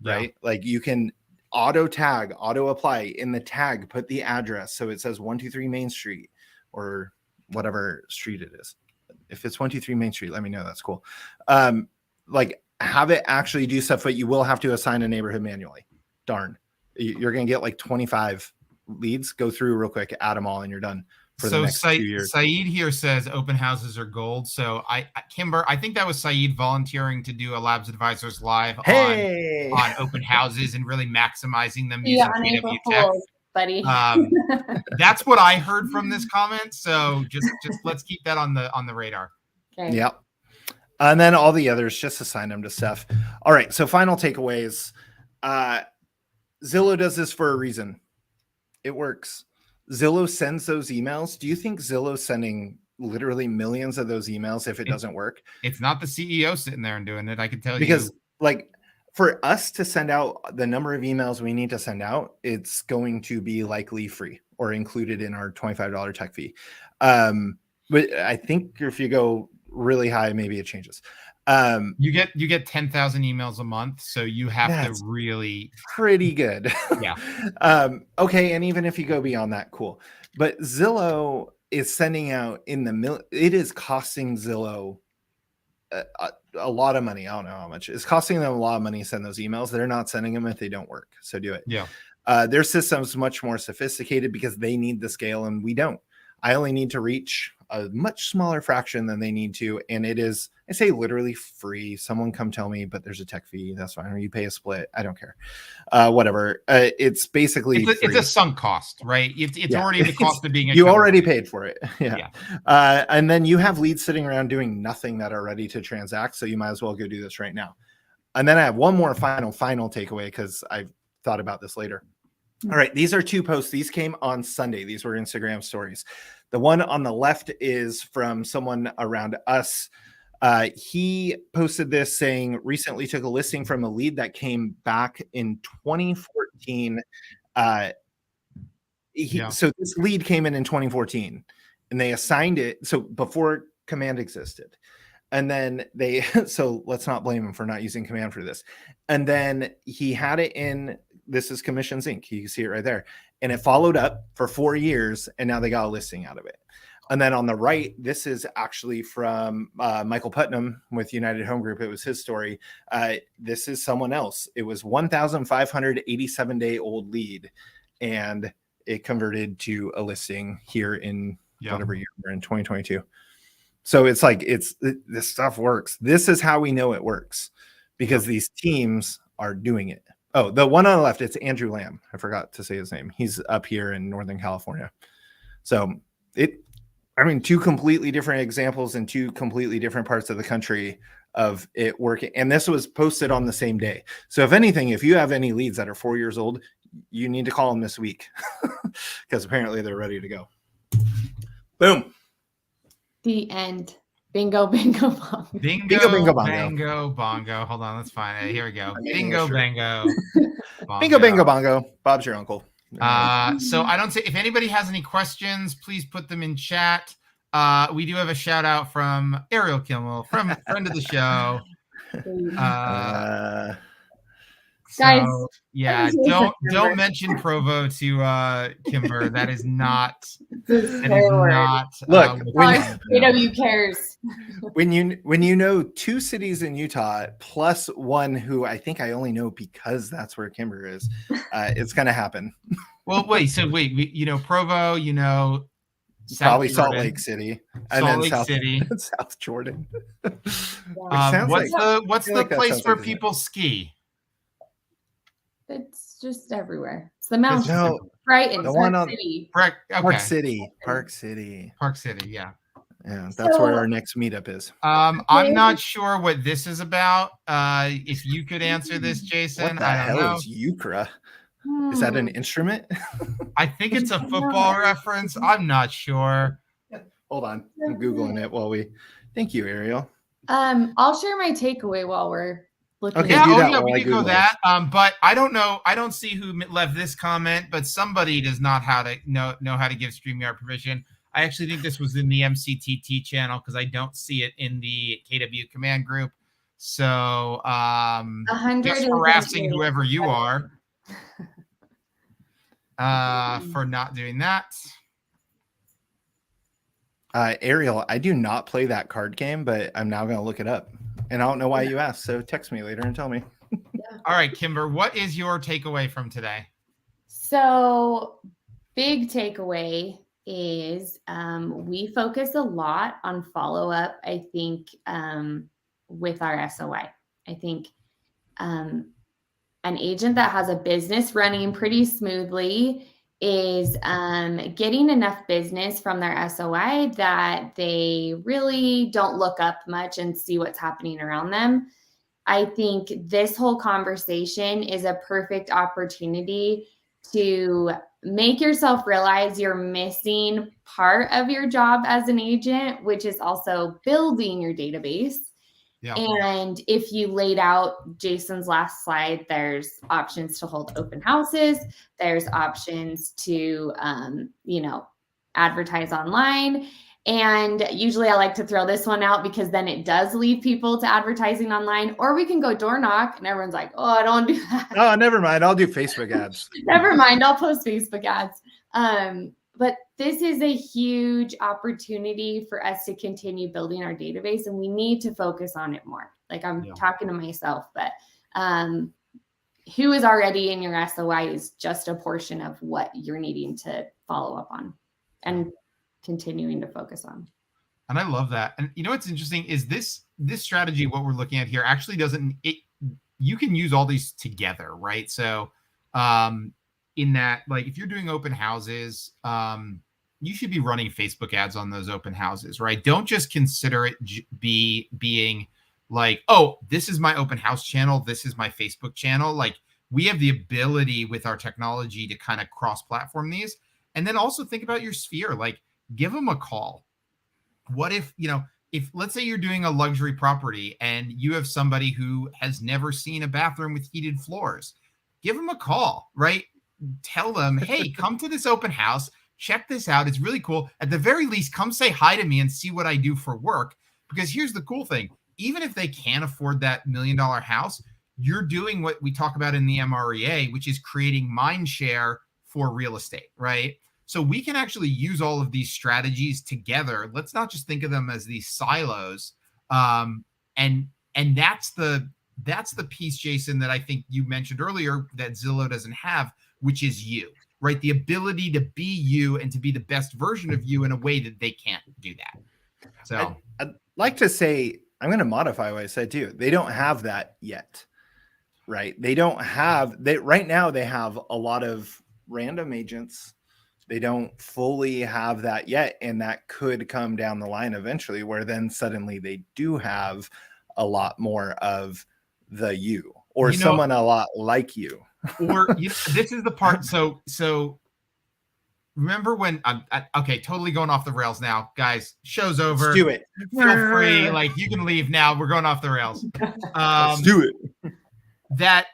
right? Like you can auto tag, auto apply. In the tag, put the address. So it says 123 Main Street or whatever street it is. If it's 123 Main Street, let me know. That's cool. Like have it actually do stuff, but you will have to assign a neighborhood manually. Darn. You're going to get like 25 leads. Go through real quick, add them all, and you're done for the next 2 years. Saeed here says open houses are gold. So Kimber, I think that was Saeed volunteering to do a Labs Advisors live on open houses and really maximizing them using KW Tech. Buddy. That's what I heard from this comment. So just let's keep that on the radar. Okay. Yep. And then all the others, just assign them to stuff. All right. So final takeaways. Zillow does this for a reason. It works. Zillow sends those emails. Do you think Zillow's sending literally millions of those emails if it doesn't work? It's not the CEO sitting there and doing it. I can tell you. Because like for us to send out the number of emails we need to send out, it's going to be likely free or included in our $25 tech fee. But I think if you go really high, maybe it changes. You get 10,000 emails a month, so you have to really pretty good. Yeah. Okay, and even if you go beyond that, cool. But Zillow is sending out it is costing Zillow a lot of money. I don't know how much. It's costing them a lot of money to send those emails. They're not sending them if they don't work. So do it. Yeah. Their system's much more sophisticated because they need the scale and we don't. I only need to reach a much smaller fraction than they need to. And it is, I say literally free. Someone come tell me, but there's a tech fee. That's fine. Or you pay a split. I don't care. Whatever. It's basically it's a sunk cost, right? It's already the cost of being a you already paid for it. Yeah. And then you have leads sitting around doing nothing that are ready to transact. So you might as well go do this right now. And then I have one more final takeaway because I've thought about this later. All right. These are 2 posts. These came on Sunday. These were Instagram stories. The one on the left is from someone around us. He posted this saying, recently took a listing from a lead that came back in 2014. So this lead came in 2014 and they assigned it. So before Command existed. And then so let's not blame him for not using Command for this. And then he had it in, this is Commissions Inc. You can see it right there. And it followed up for 4 years. And now they got a listing out of it. And then on the right, this is actually from Michael Putnam with United Home Group. It was his story. This is someone else. It was 1,587 day old lead. And it converted to a listing here in whatever year we're in, 2022. So it's like, this stuff works. This is how we know it works because these teams are doing it. Oh, the one on the left, it's Andrew Lamb. I forgot to say his name. He's up here in Northern California. So 2 completely different examples in 2 completely different parts of the country of it working. And this was posted on the same day. So if anything, if you have any leads that are 4 years old, you need to call them this week because apparently they're ready to go. Boom. The end. Bingo, bingo, bongo. Bingo, bango, bongo. Hold on, that's fine. Here we go. Bingo, bango. Bongo. Bingo, bingo, bongo. Bob's your uncle. So I don't say, if anybody has any questions, please put them in chat. We do have a shout out from Ariel Kimmel, from friend of the show. Guys, yeah, don't mention Provo to Kimber. That is not. Look, KW cares. When you know 2 cities in Utah plus one who I think I only know because that's where Kimber is, it's gonna happen. Well, wait. So Provo. Probably Salt Lake City, and then South Jordan. What's the place where people ski? It's just everywhere. It's the mountains. No, right in the Park one on City. Park City. Yeah. Yeah, that's where our next meetup is. I'm not sure what this is about. If you could answer this, Jason. What the hell is Euchre? Is that an instrument? I think it's a football reference. I'm not sure. Hold on. I'm Googling it while we. Thank you, Ariel. I'll share my takeaway while we're looking. Okay, Yeah, do oh that yeah, while we I could go Google it. that. But I don't know. I don't see who left this comment, but somebody does not know how to give StreamYard permission. I actually think this was in the MCTT channel because I don't see it in the KW command group. So 100 just is harassing an whoever you are A. for not doing that. Ariel, I do not play that card game, but I'm now going to look it up. And I don't know why you asked, so text me later and tell me. All right, Kimber, what is your takeaway from today? So, big takeaway is we focus a lot on follow up, I think, with our SOI. I think an agent that has a business running pretty smoothly is getting enough business from their SOI that they really don't look up much and see what's happening around them. I think this whole conversation is a perfect opportunity to make yourself realize you're missing part of your job as an agent, which is also building your database. Yeah. And if you laid out Jason's last slide, there's options to hold open houses. There's options to, advertise online. And usually I like to throw this one out because then it does lead people to advertising online. Or we can go door knock and everyone's like, oh, I don't do that. Oh, never mind. I'll do Facebook ads. Never mind. I'll post Facebook ads. But this is a huge opportunity for us to continue building our database, and we need to focus on it more. Like I'm talking to myself, but who is already in your SOI is just a portion of what you're needing to follow up on and continuing to focus on. And I love that. And you know what's interesting is this strategy, what we're looking at here, actually doesn't you can use all these together, right? So in that, like if you're doing open houses, you should be running Facebook ads on those open houses, right? Don't just consider it being like, oh, this is my open house channel, this is my Facebook channel. Like we have the ability with our technology to kind of cross-platform these. And then also think about your sphere, like give them a call. What if, if let's say you're doing a luxury property and you have somebody who has never seen a bathroom with heated floors, give them a call, right? Tell them, hey, come to this open house, check this out. It's really cool. At the very least, come say hi to me and see what I do for work. Because here's the cool thing. Even if they can't afford that $1 million house, you're doing what we talk about in the MREA, which is creating mind share for real estate, right? So we can actually use all of these strategies together. Let's not just think of them as these silos. And that's the piece, Jason, that I think you mentioned earlier that Zillow doesn't have, which is you, right? The ability to be you and to be the best version of you in a way that they can't do that. So I'd like to say, I'm going to modify what I said too. They don't have that yet, right? They don't have right now. They have a lot of random agents. They don't fully have that yet. And that could come down the line eventually where then suddenly they do have a lot more of the you or someone a lot like you. Or this is the part. So remember when okay, totally going off the rails now, guys. Show's over. Let's do it. Feel free, like you can leave now. We're going off the rails. Let's do it.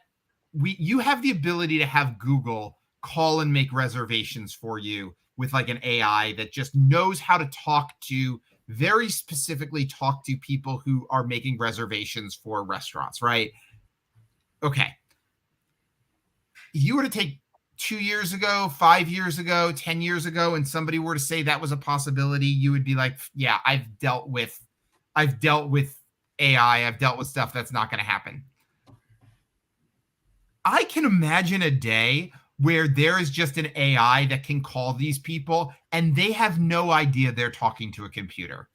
You have the ability to have Google call and make reservations for you with like an AI that just knows how to very specifically talk to people who are making reservations for restaurants, right? Okay. If you were to take 2 years ago, 5 years ago, 10 years ago, and somebody were to say that was a possibility, you would be like, yeah, I've dealt with AI. I've dealt with stuff that's not going to happen. I can imagine a day where there is just an AI that can call these people and they have no idea they're talking to a computer.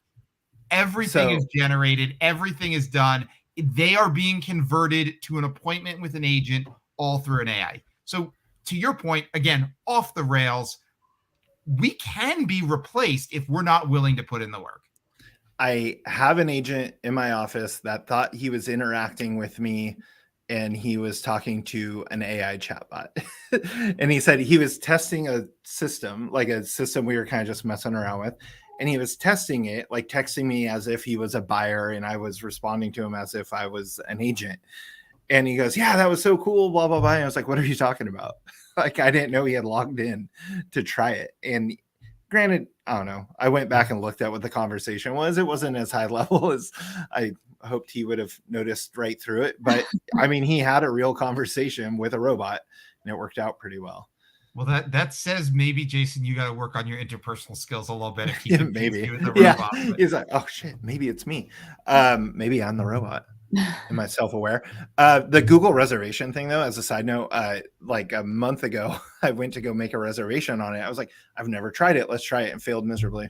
Everything is generated. Everything is done. They are being converted to an appointment with an agent all through an AI. So to your point, again, off the rails, we can be replaced if we're not willing to put in the work. I have an agent in my office that thought he was interacting with me and he was talking to an AI chatbot. And he said he was testing a system, like a system we were kind of just messing around with. And he was testing it, like texting me as if he was a buyer and I was responding to him as if I was an agent. And he goes, yeah, that was so cool, blah, blah, blah. And I was like, what are you talking about? Like, I didn't know he had logged in to try it. And granted, I don't know. I went back and looked at what the conversation was. It wasn't as high level as I hoped he would have noticed right through it. But I mean, he had a real conversation with a robot and it worked out pretty well. Well, that says maybe, Jason, you got to work on your interpersonal skills a little bit. If he Yeah, maybe. you with the robot, yeah. He's like, oh shit, maybe it's me. Maybe I'm the robot. Am I self-aware? The Google reservation thing, though, as a side note, like a month ago, I went to go make a reservation on it. I was like, I've never tried it. Let's try it, and failed miserably.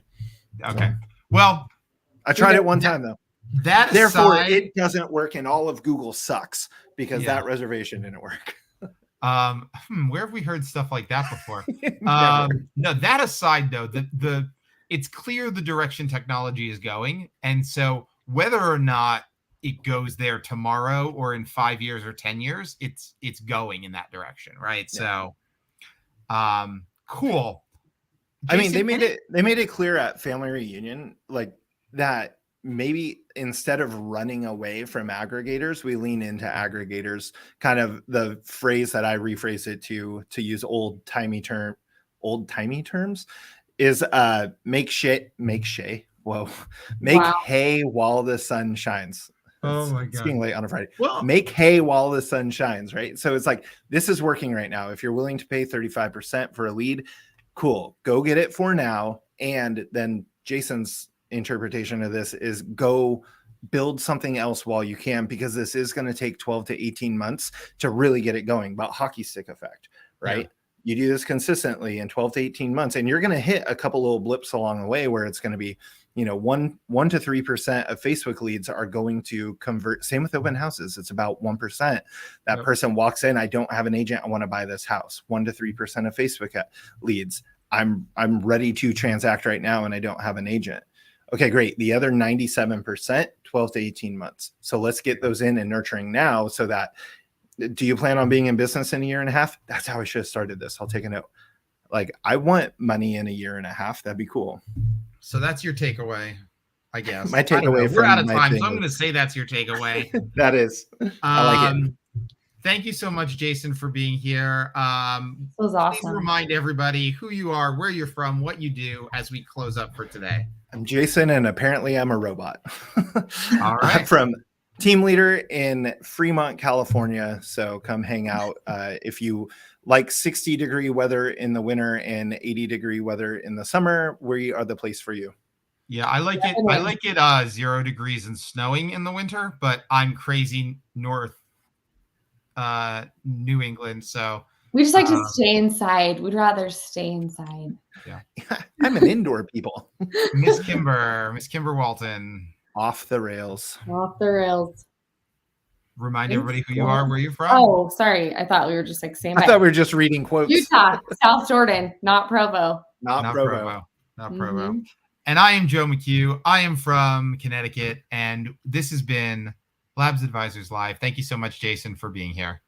Okay. So, well, I tried it one time though. Therefore, it doesn't work, and all of Google sucks because that reservation didn't work. Where have we heard stuff like that before? No, that aside, though, it's clear the direction technology is going, and so whether or not it goes there tomorrow or in 5 years or 10 years, it's going in that direction, right? Yeah. So, cool. Jason, I mean, they made it clear at Family Reunion, like that maybe instead of running away from aggregators, we lean into aggregators. Kind of the phrase that I rephrase it to use old timey terms is make hay while the sun shines. Oh my God. It's getting late on a Friday. Well, make hay while the sun shines, right? So it's like, this is working right now. If you're willing to pay 35% for a lead, cool, go get it for now. And then Jason's interpretation of this is go build something else while you can, because this is going to take 12 to 18 months to really get it going. About hockey stick effect, right? Yeah. You do this consistently in 12 to 18 months, and you're going to hit a couple little blips along the way where it's going to be, 1 to 3% of Facebook leads are going to convert. Same with open houses. It's about 1%. That person walks in, I don't have an agent, I want to buy this house. 1 to 3% of Facebook leads. I'm ready to transact right now and I don't have an agent. Okay, great. The other 97%, 12 to 18 months. So let's get those in and nurturing now, so that, do you plan on being in business in a year and a half? That's how I should have started this. I'll take a note. Like, I want money in a year and a half. That'd be cool. So that's your takeaway, I guess. My takeaway. We're out of time, so I'm going to say that's your takeaway. That is. I like it. Thank you so much, Jason, for being here. This was awesome. Please remind everybody who you are, where you're from, what you do as we close up for today. I'm Jason, and apparently I'm a robot. All right. I'm from team leader in Fremont, California. So come hang out. If you like 60-degree weather in the winter and 80-degree weather in the summer, we are the place for you. Yeah, I like it. I like it 0 degrees and snowing in the winter, but I'm crazy north New England, so we just like to stay inside. We'd rather stay inside. Yeah. I'm an indoor people. Miss Kimber Walton. Off the rails. Off the rails. Remind everybody who you are, where you're from. Oh, sorry. I thought we were just like saying. I thought we were just reading quotes. Utah, South Jordan, not Provo. Not Provo. Not Provo. And I am Joe McHugh. I am from Connecticut, and this has been Labs Advisors Live. Thank you so much, Jason, for being here.